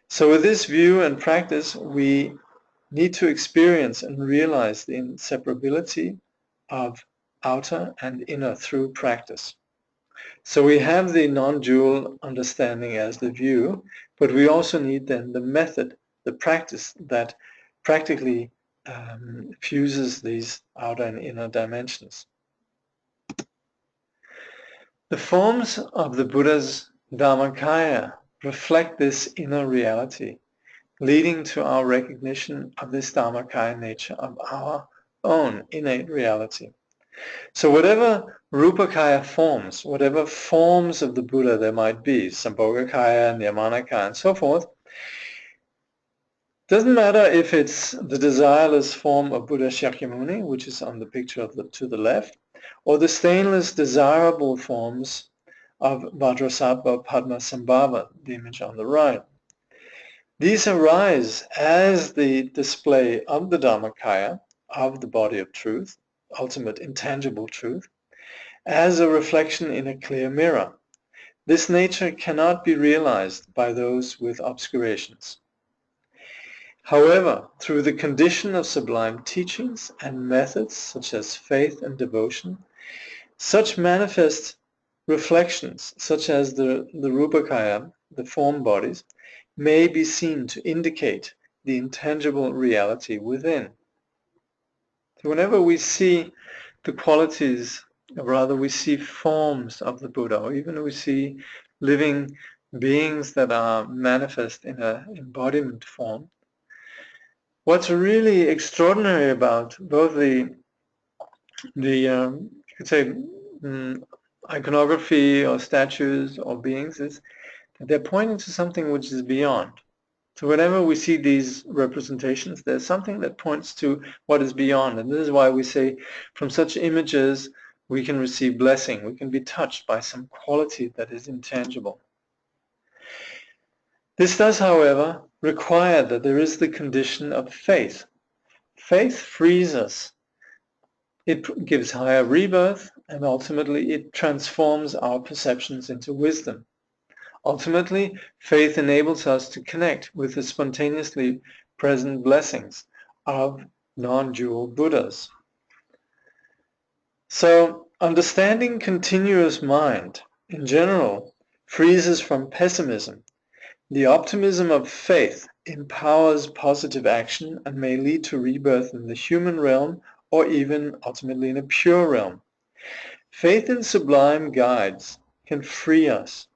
So with this view and practice, we need to experience and realize the inseparability of outer and inner through practice. So we have the non-dual understanding as the view, but we also need then the method, the practice that practically fuses these outer and inner dimensions. The forms of the Buddha's Dharmakaya reflect this inner reality, leading to our recognition of this Dharmakaya nature of our own innate reality. So whatever Rupakaya forms, whatever forms of the Buddha there might be, Sambhogakaya, Nirmanakaya, and so forth, doesn't matter if it's the desireless form of Buddha Shakyamuni, which is on the picture to the left, or the stainless desirable forms of Vajrasattva Padmasambhava, the image on the right. These arise as the display of the Dharmakaya, of the body of truth, ultimate intangible truth, as a reflection in a clear mirror. This nature cannot be realized by those with obscurations. However, through the condition of sublime teachings and methods such as faith and devotion, such manifest reflections, such as the Rupakaya, the form bodies, may be seen to indicate the intangible reality within. So whenever we see the qualities, or rather we see forms of the Buddha, or even we see living beings that are manifest in an embodiment form, what's really extraordinary about both the you could say iconography or statues or beings is that they're pointing to something which is beyond. So whenever we see these representations, there's something that points to what is beyond. And this is why we say from such images we can receive blessing. We can be touched by some quality that is intangible. This does, however, require that there is the condition of faith. Faith frees us. It gives higher rebirth, and ultimately it transforms our perceptions into wisdom. Ultimately, faith enables us to connect with the spontaneously present blessings of non-dual Buddhas. So, understanding continuous mind, in general, frees us from pessimism. The optimism of faith empowers positive action and may lead to rebirth in the human realm or even ultimately in a pure realm. Faith in sublime guides can free us.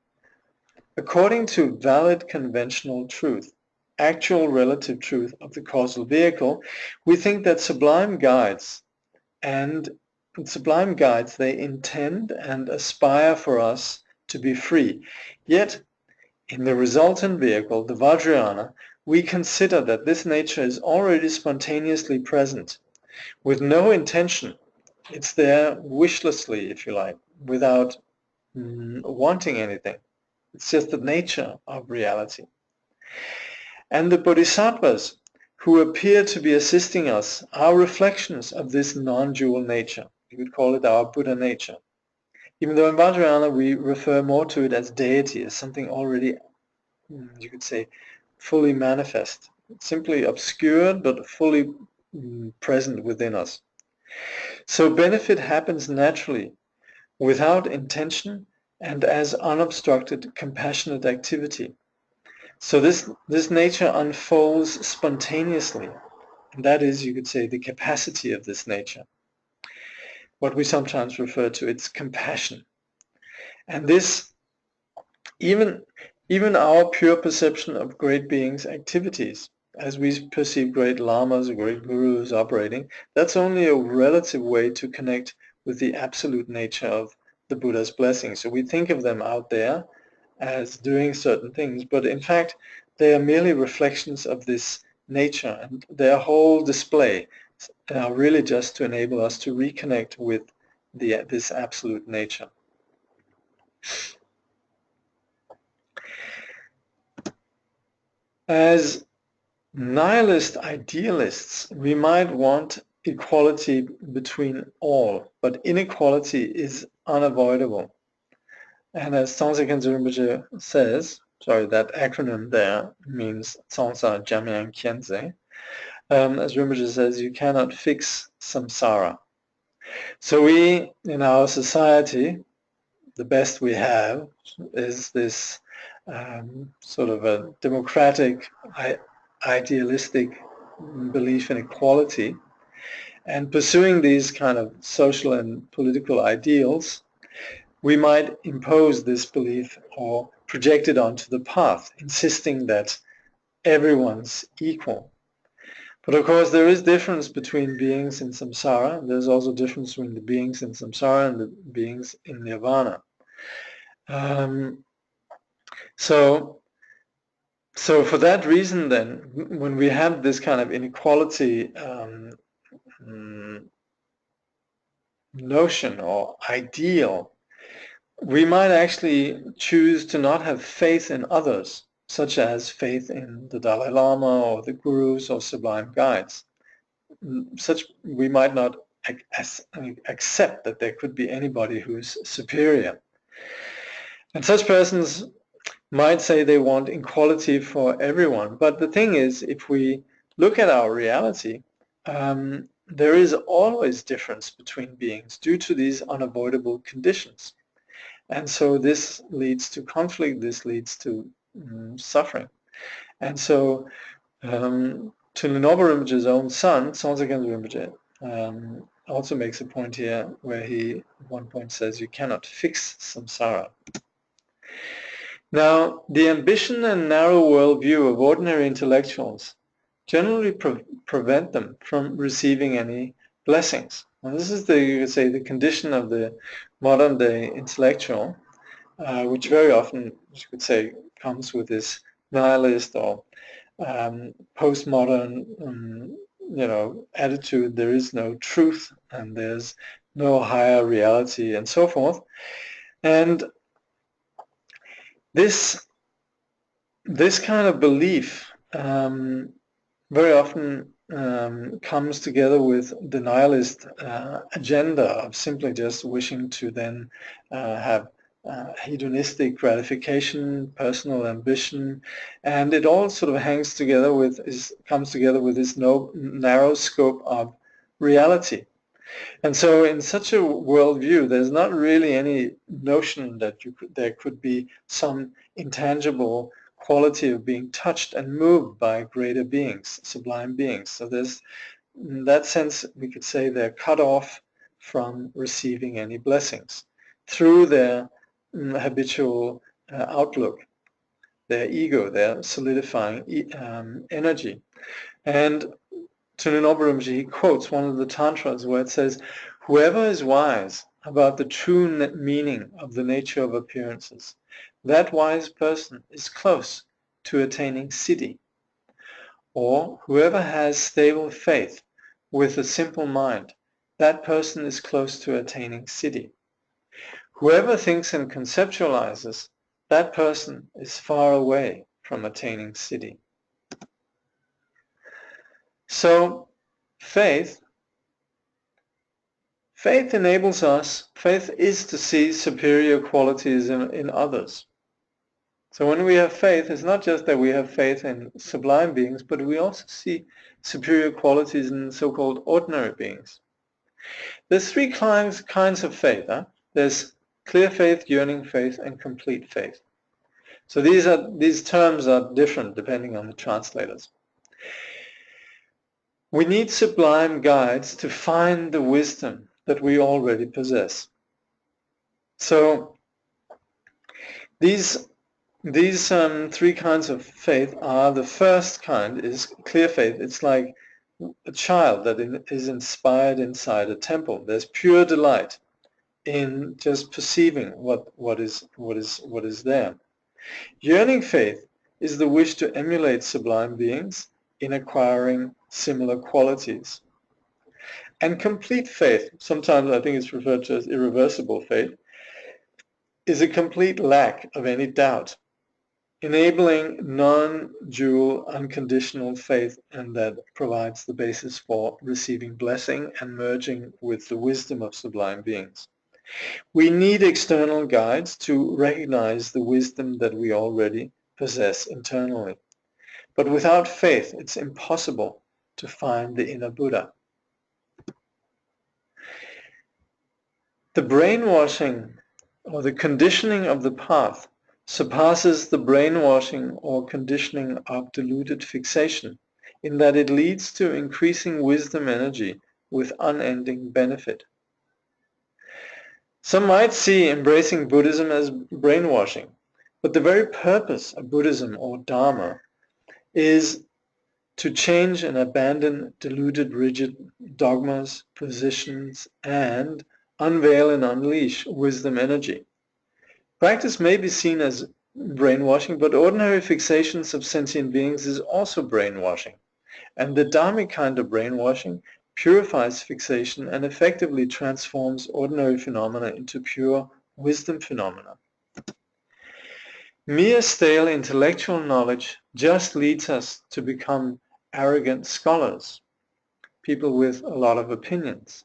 According to valid conventional truth, actual relative truth of the causal vehicle, we think that sublime guides, they intend and aspire for us to be free. Yet, in the resultant vehicle, the Vajrayana, we consider that this nature is already spontaneously present, with no intention. It's there wishlessly, if you like, without wanting anything. It's just the nature of reality. And the bodhisattvas who appear to be assisting us are reflections of this non-dual nature. You could call it our Buddha nature. Even though in Vajrayana we refer more to it as deity, as something already, you could say, fully manifest. It's simply obscured but fully present within us. So benefit happens naturally, without intention, and as unobstructed, compassionate activity. So this nature unfolds spontaneously, and that is, you could say, the capacity of this nature. What we sometimes refer to, it's compassion. And this, even our pure perception of great beings' activities, as we perceive great lamas or great gurus operating, that's only a relative way to connect with the absolute nature of the Buddha's blessing. So we think of them out there as doing certain things, but in fact they are merely reflections of this nature, and their whole display are really just to enable us to reconnect with this absolute nature. As nihilist idealists, we might want equality between all, but inequality is unavoidable. And as Tongse Khyentse Rinpoche says, sorry, that acronym there means Tsongsa Jamyang Khyentse. As Rinpoche says, you cannot fix samsara. So we, in our society, the best we have is this sort of a democratic, idealistic belief in equality, and pursuing these kind of social and political ideals, we might impose this belief or project it onto the path, insisting that everyone's equal. But of course there is difference between beings in samsara. There's also difference between the beings in samsara and the beings in nirvana. So for that reason then, when we have this kind of inequality notion or ideal, we might actually choose to not have faith in others, such as faith in the Dalai Lama or the gurus or sublime guides. Such we might not accept that there could be anybody who's superior. And such persons might say they want equality for everyone. But the thing is, if we look at our reality, there is always difference between beings due to these unavoidable conditions. And so this leads to conflict, this leads to suffering. And so Thinley Norbu Rinpoche's own son, Tongse Khyentse Rinpoche, also makes a point here where he at one point says you cannot fix samsara. Now, the ambition and narrow worldview of ordinary intellectuals generally prevent them from receiving any blessings. And this is you could say, the condition of the modern day intellectual, which very often, you could say, comes with this nihilist or postmodern, attitude. There is no truth and there's no higher reality and so forth. And this kind of belief very often comes together with the nihilist agenda of simply just wishing to then have hedonistic gratification, personal ambition, and it all sort of comes together with this narrow scope of reality. And so in such a worldview, there's not really any notion that there could be some intangible quality of being touched and moved by greater beings, sublime beings. So in that sense, we could say they're cut off from receiving any blessings through their habitual outlook, their ego, their solidifying energy. And Thinley Norbu Rinpoche, he quotes one of the tantras where it says, "Whoever is wise about the true meaning of the nature of appearances, that wise person is close to attaining siddhi." Or, "Whoever has stable faith with a simple mind, that person is close to attaining siddhi. Whoever thinks and conceptualizes, that person is far away from attaining siddhi." So faith enables us, faith is to see superior qualities in others. So when we have faith, it's not just that we have faith in sublime beings, but we also see superior qualities in so-called ordinary beings. There's three kinds of faith. There's clear faith, yearning faith, and complete faith. So these terms are different depending on the translators. We need sublime guides to find the wisdom that we already possess. So these These three kinds of faith are, the first kind is clear faith. It's like a child that is inspired inside a temple. There's pure delight in just perceiving what is there. Yearning faith is the wish to emulate sublime beings in acquiring similar qualities. And complete faith, sometimes I think it's referred to as irreversible faith, is a complete lack of any doubt, enabling non-dual unconditional faith, and that provides the basis for receiving blessing and merging with the wisdom of sublime beings. We need external guides to recognize the wisdom that we already possess internally. But without faith, it's impossible to find the inner Buddha. The brainwashing or the conditioning of the path surpasses the brainwashing or conditioning of deluded fixation, in that it leads to increasing wisdom energy with unending benefit. Some might see embracing Buddhism as brainwashing, but the very purpose of Buddhism or Dharma is to change and abandon deluded rigid dogmas, positions, and unveil and unleash wisdom energy. Practice may be seen as brainwashing, but ordinary fixations of sentient beings is also brainwashing. And the Dharmic kind of brainwashing purifies fixation and effectively transforms ordinary phenomena into pure wisdom phenomena. Mere stale intellectual knowledge just leads us to become arrogant scholars, people with a lot of opinions.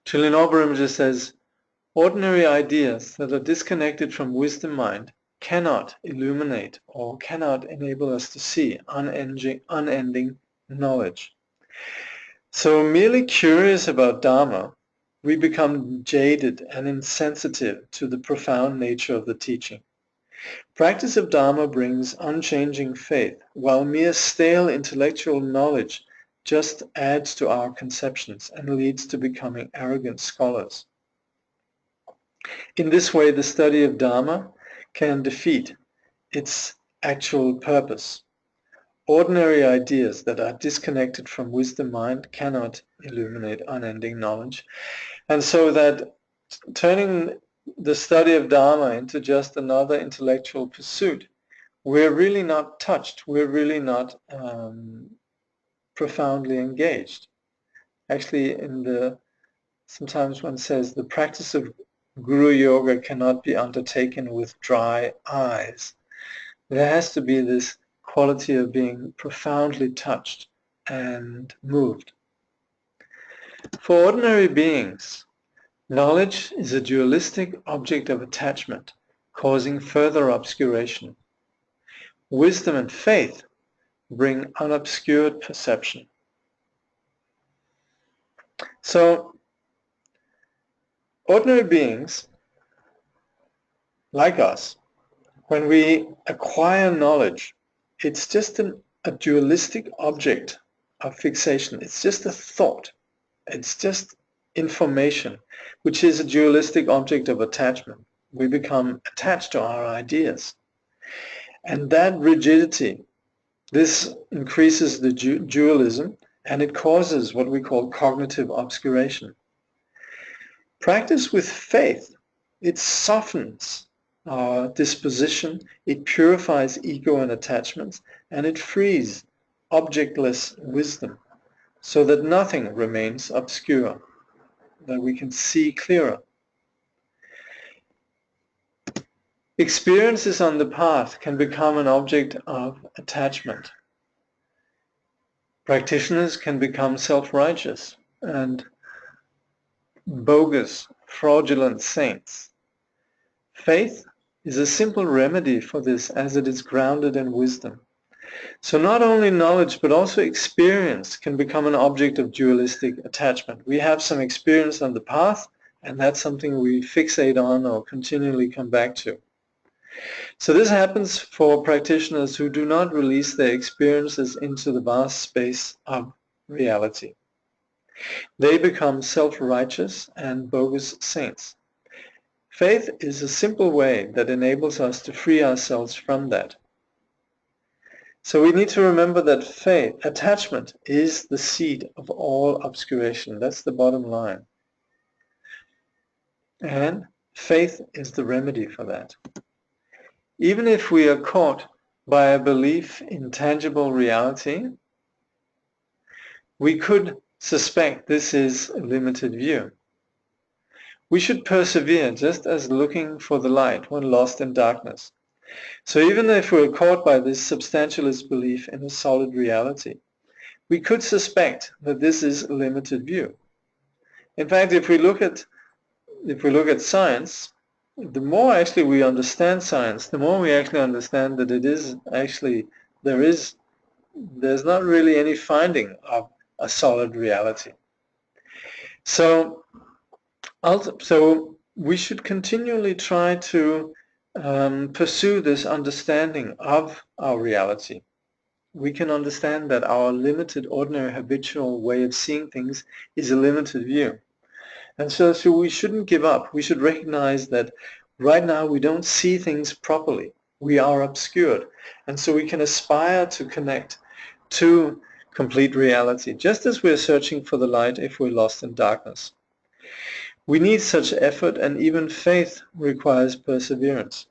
Thinley Norbu says, ordinary ideas that are disconnected from wisdom mind cannot illuminate or cannot enable us to see unending knowledge. So merely curious about Dharma, we become jaded and insensitive to the profound nature of the teaching. Practice of Dharma brings unchanging faith, while mere stale intellectual knowledge just adds to our conceptions and leads to becoming arrogant scholars. In this way, the study of Dharma can defeat its actual purpose. Ordinary ideas that are disconnected from wisdom mind cannot illuminate unending knowledge. And so that turning the study of Dharma into just another intellectual pursuit, we're really not touched, we're really not profoundly engaged. Actually, sometimes one says the practice of Guru Yoga cannot be undertaken with dry eyes. There has to be this quality of being profoundly touched and moved. For ordinary beings, knowledge is a dualistic object of attachment, causing further obscuration. Wisdom and faith bring unobscured perception. So, ordinary beings, like us, when we acquire knowledge, it's just a dualistic object of fixation. It's just a thought. It's just information, which is a dualistic object of attachment. We become attached to our ideas. And that rigidity, this increases the dualism, and it causes what we call cognitive obscuration. Practice with faith, it softens our disposition, it purifies ego and attachments, and it frees objectless wisdom so that nothing remains obscure, that we can see clearer. Experiences on the path can become an object of attachment. Practitioners can become self-righteous and bogus, fraudulent saints. Faith is a simple remedy for this, as it is grounded in wisdom. So not only knowledge but also experience can become an object of dualistic attachment. We have some experience on the path, and that's something we fixate on or continually come back to. So this happens for practitioners who do not release their experiences into the vast space of reality. They become self-righteous and bogus saints. Faith is a simple way that enables us to free ourselves from that. So we need to remember that faith, attachment, is the seed of all obscuration. That's the bottom line. And faith is the remedy for that. Even if we are caught by a belief in tangible reality, we could suspect this is a limited view. We should persevere just as looking for the light when lost in darkness. So even if we're caught by this substantialist belief in a solid reality, we could suspect that this is a limited view. In fact, if we look at science, the more actually we understand science, the more we actually understand that it is actually there's not really any finding of a solid reality. So we should continually try to pursue this understanding of our reality. We can understand that our limited, ordinary, habitual way of seeing things is a limited view. And so we shouldn't give up. We should recognize that right now we don't see things properly. We are obscured. And so we can aspire to connect to complete reality, just as we're searching for the light if we're lost in darkness. We need such effort, and even faith requires perseverance.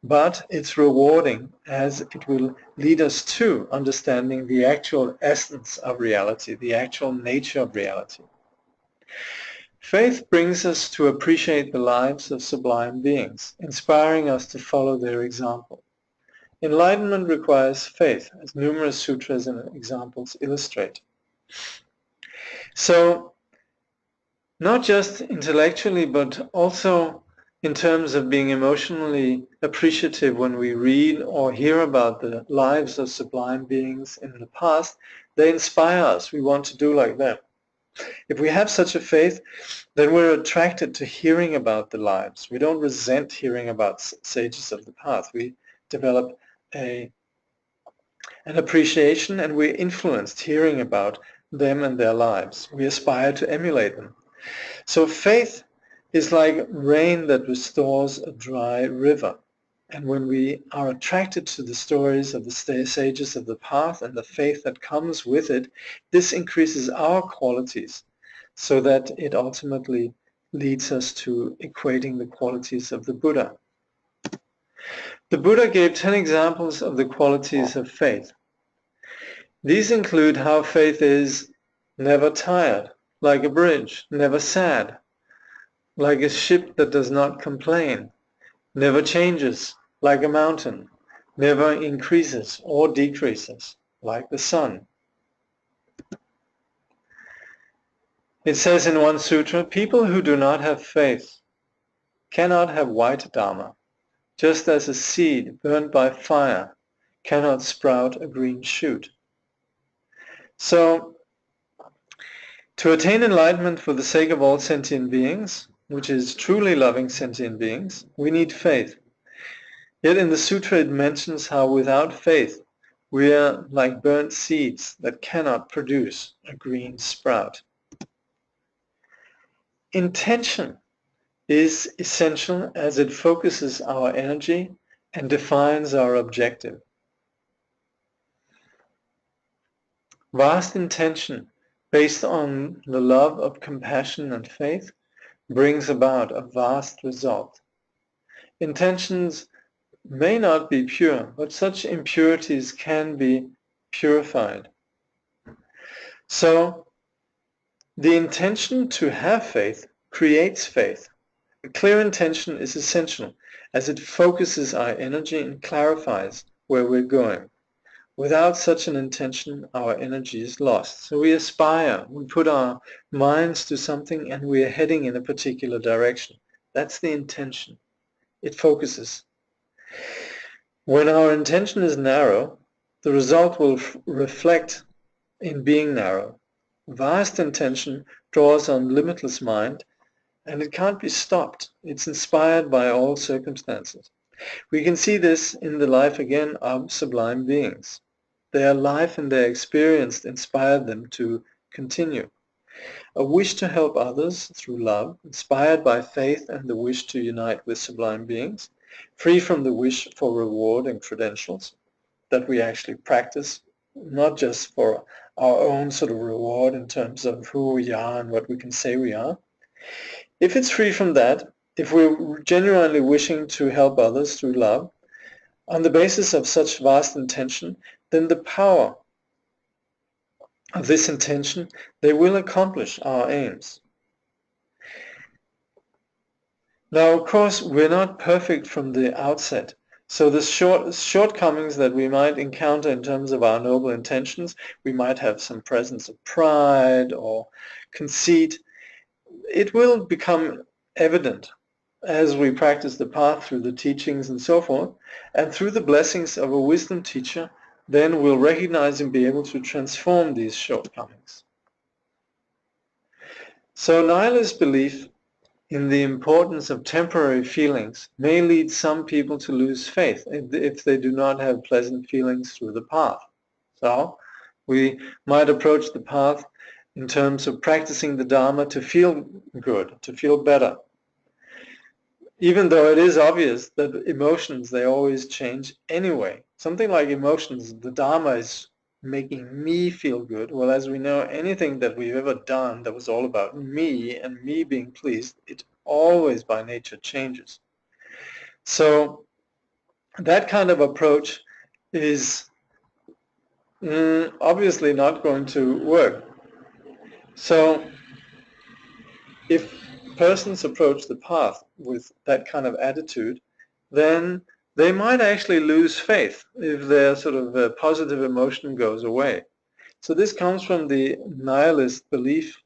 But it's rewarding, as it will lead us to understanding the actual essence of reality, the actual nature of reality. Faith brings us to appreciate the lives of sublime beings, inspiring us to follow their example. Enlightenment requires faith, as numerous sutras and examples illustrate. So, not just intellectually, but also in terms of being emotionally appreciative when we read or hear about the lives of sublime beings in the past, they inspire us. We want to do like them. If we have such a faith, then we're attracted to hearing about the lives. We don't resent hearing about sages of the past. We develop an appreciation, and we're influenced hearing about them and their lives. We aspire to emulate them. So faith is like rain that restores a dry river. And when we are attracted to the stories of the sages of the past and the faith that comes with it, this increases our qualities so that it ultimately leads us to equating the qualities of the Buddha. The Buddha gave 10 examples of the qualities of faith. These include how faith is never tired, like a bridge, never sad, like a ship that does not complain, never changes, like a mountain, never increases or decreases, like the sun. It says in one sutra, people who do not have faith cannot have white dharma, just as a seed burned by fire cannot sprout a green shoot. So, to attain enlightenment for the sake of all sentient beings, which is truly loving sentient beings, we need faith. Yet in the sutra it mentions how without faith we are like burnt seeds that cannot produce a green sprout. Intention is essential as it focuses our energy and defines our objective. Vast intention based on the love of compassion and faith brings about a vast result. Intentions may not be pure, but such impurities can be purified. So, the intention to have faith creates faith. A clear intention is essential as it focuses our energy and clarifies where we're going. Without such an intention, our energy is lost. So we aspire, we put our minds to something, and we are heading in a particular direction. That's the intention. It focuses. When our intention is narrow, the result will reflect in being narrow. Vast intention draws on limitless mind, and it can't be stopped. It's inspired by all circumstances. We can see this in the life again of sublime beings. Their life and their experience inspired them to continue. A wish to help others through love, inspired by faith and the wish to unite with sublime beings, free from the wish for reward and credentials, that we actually practice, not just for our own sort of reward in terms of who we are and what we can say we are. If it's free from that, if we're genuinely wishing to help others through love, on the basis of such vast intention, then the power of this intention, they will accomplish our aims. Now, of course, we're not perfect from the outset. So the shortcomings that we might encounter in terms of our noble intentions, we might have some presence of pride or conceit. It will become evident as we practice the path through the teachings and so forth, and through the blessings of a wisdom teacher, then we'll recognize and be able to transform these shortcomings. So nihilist belief in the importance of temporary feelings may lead some people to lose faith if they do not have pleasant feelings through the path. So we might approach the path in terms of practicing the Dharma to feel good, to feel better. Even though it is obvious that emotions, they always change anyway. Something like emotions, the Dharma is making me feel good. Well, as we know, anything that we've ever done that was all about me and me being pleased, it always by nature changes. So that kind of approach is obviously not going to work. So if persons approach the path with that kind of attitude, then they might actually lose faith if their sort of positive emotion goes away. So this comes from the nihilist belief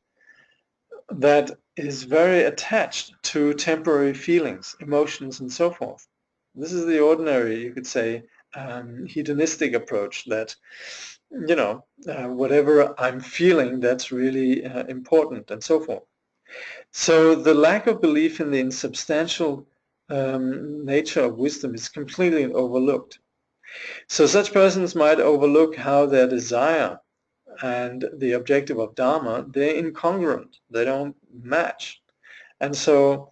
that is very attached to temporary feelings, emotions, and so forth. This is the ordinary, you could say, hedonistic approach that, whatever I'm feeling, that's really important, and so forth. So the lack of belief in the insubstantial nature of wisdom is completely overlooked. So such persons might overlook how their desire and the objective of Dharma, they're incongruent, they don't match. And so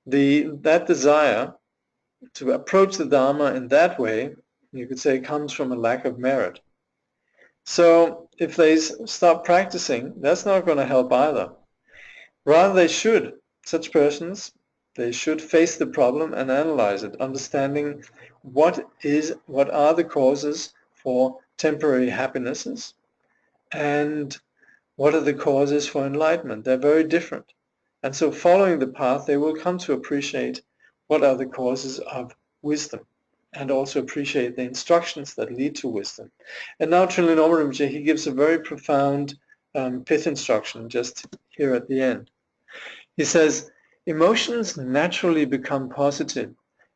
that desire to approach the Dharma in that way, you could say, comes from a lack of merit. So if they stop practicing, that's not going to help either. Rather, they should, such persons, they should face the problem and analyze it, understanding what are the causes for temporary happinesses and what are the causes for enlightenment. They're very different. And so following the path, they will come to appreciate what are the causes of wisdom and also appreciate the instructions that lead to wisdom. And now Thinley Norbu Rinpoche, he gives a very profound pith instruction just here at the end. He says, emotions naturally become positive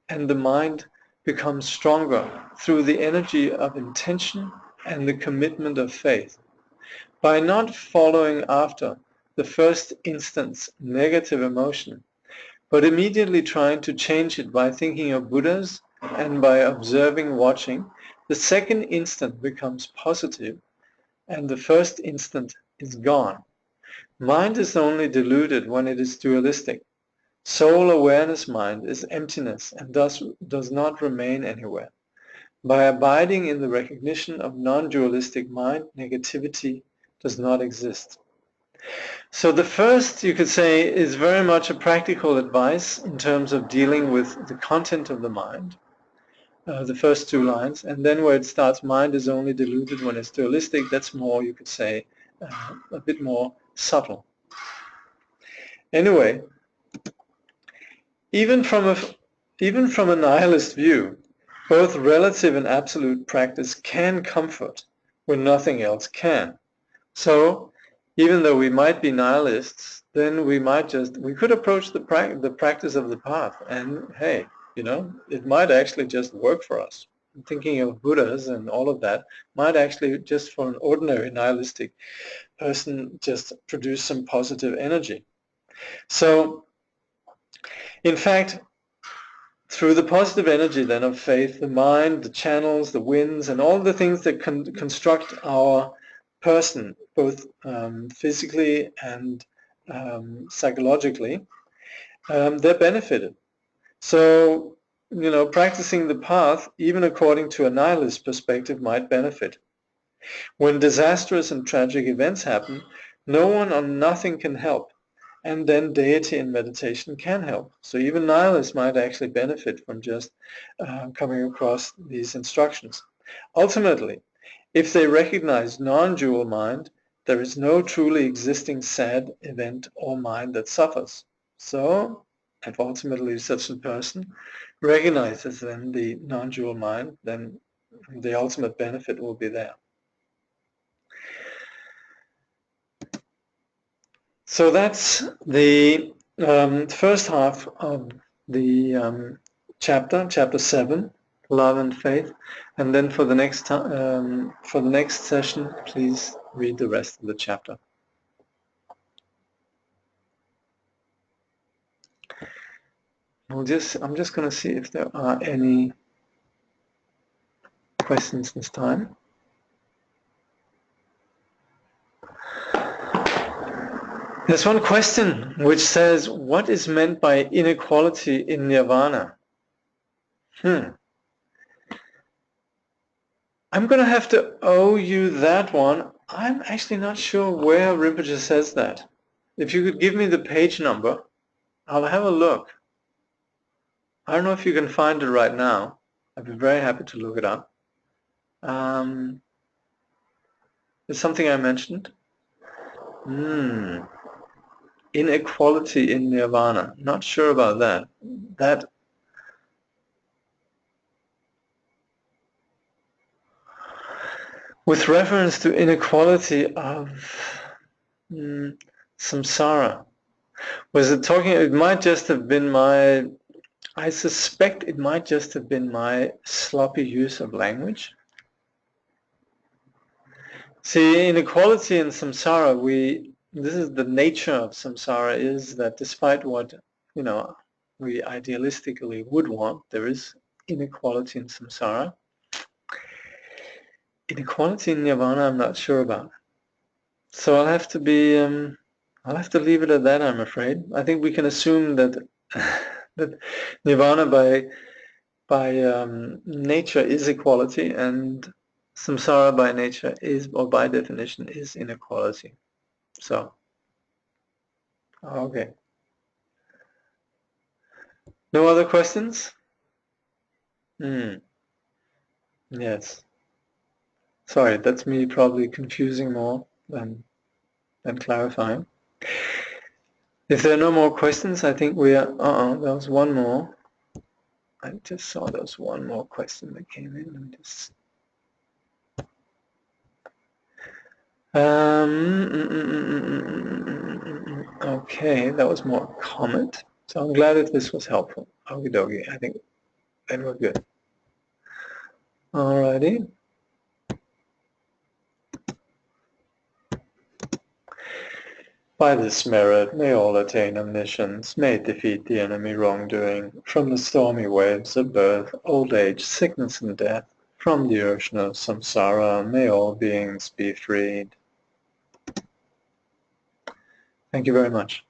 and the mind becomes stronger through the energy of intention and the commitment of faith. By not following after the first instant's negative emotion, but immediately trying to change it by thinking of Buddhas and by observing, watching, the second instant becomes positive and the first instant is gone. Mind is only deluded when it is dualistic. Soul awareness mind is emptiness and thus does not remain anywhere. By abiding in the recognition of non-dualistic mind, negativity does not exist. So the first, you could say, is very much a practical advice in terms of dealing with the content of the mind, the first two lines, and then where it starts, mind is only deluded when it's dualistic, that's more, you could say, a bit more subtle. Anyway, even from a nihilist view, both relative and absolute practice can comfort when nothing else can. So even though we might be nihilists, then we could approach the practice of the path, and hey, it might actually just work for us. Thinking of Buddhas and all of that might actually, just for an ordinary nihilistic person, just produce some positive energy. So in fact, through the positive energy then of faith, the mind, the channels, the winds, and all the things that construct our person, both physically and psychologically, they're benefited. So, practicing the path, even according to a nihilist perspective, might benefit. When disastrous and tragic events happen, no one or nothing can help, and then deity and meditation can help. So even nihilists might actually benefit from just coming across these instructions. Ultimately, if they recognize non-dual mind, there is no truly existing sad event or mind that suffers. So, if ultimately such a person recognizes then the non-dual mind, then the ultimate benefit will be there. So that's the first half of the chapter 7, love and faith, and then for the next session, please read the rest of the chapter. I'm just going to see if there are any questions this time. There's one question which says, what is meant by inequality in nirvana? I'm going to have to owe you that one. I'm actually not sure where Rinpoche says that. If you could give me the page number, I'll have a look. I don't know if you can find it right now. I'd be very happy to look it up. It's something I mentioned. Inequality in nirvana. Not sure about that. With reference to inequality of samsara, was it talking? It might just have been my. I suspect it might just have been my sloppy use of language. See, inequality in samsara, this is the nature of samsara, is that despite what, we idealistically would want, there is inequality in samsara. Inequality in nirvana, I'm not sure about. So I'll have to leave it at that, I'm afraid. I think we can assume that that nirvana by nature is equality, and samsara by nature is, or by definition, is inequality. So, okay. No other questions? Yes. Sorry, that's me probably confusing more than clarifying. If there are no more questions, I think we are... there was one more. I just saw there was one more question that came in. Okay, that was more a comment. So I'm glad that this was helpful. Okie dokie, I think then we're good. Alrighty. By this merit, may all attain omniscience, may defeat the enemy wrongdoing, from the stormy waves of birth, old age, sickness and death, from the ocean of samsara, may all beings be freed. Thank you very much.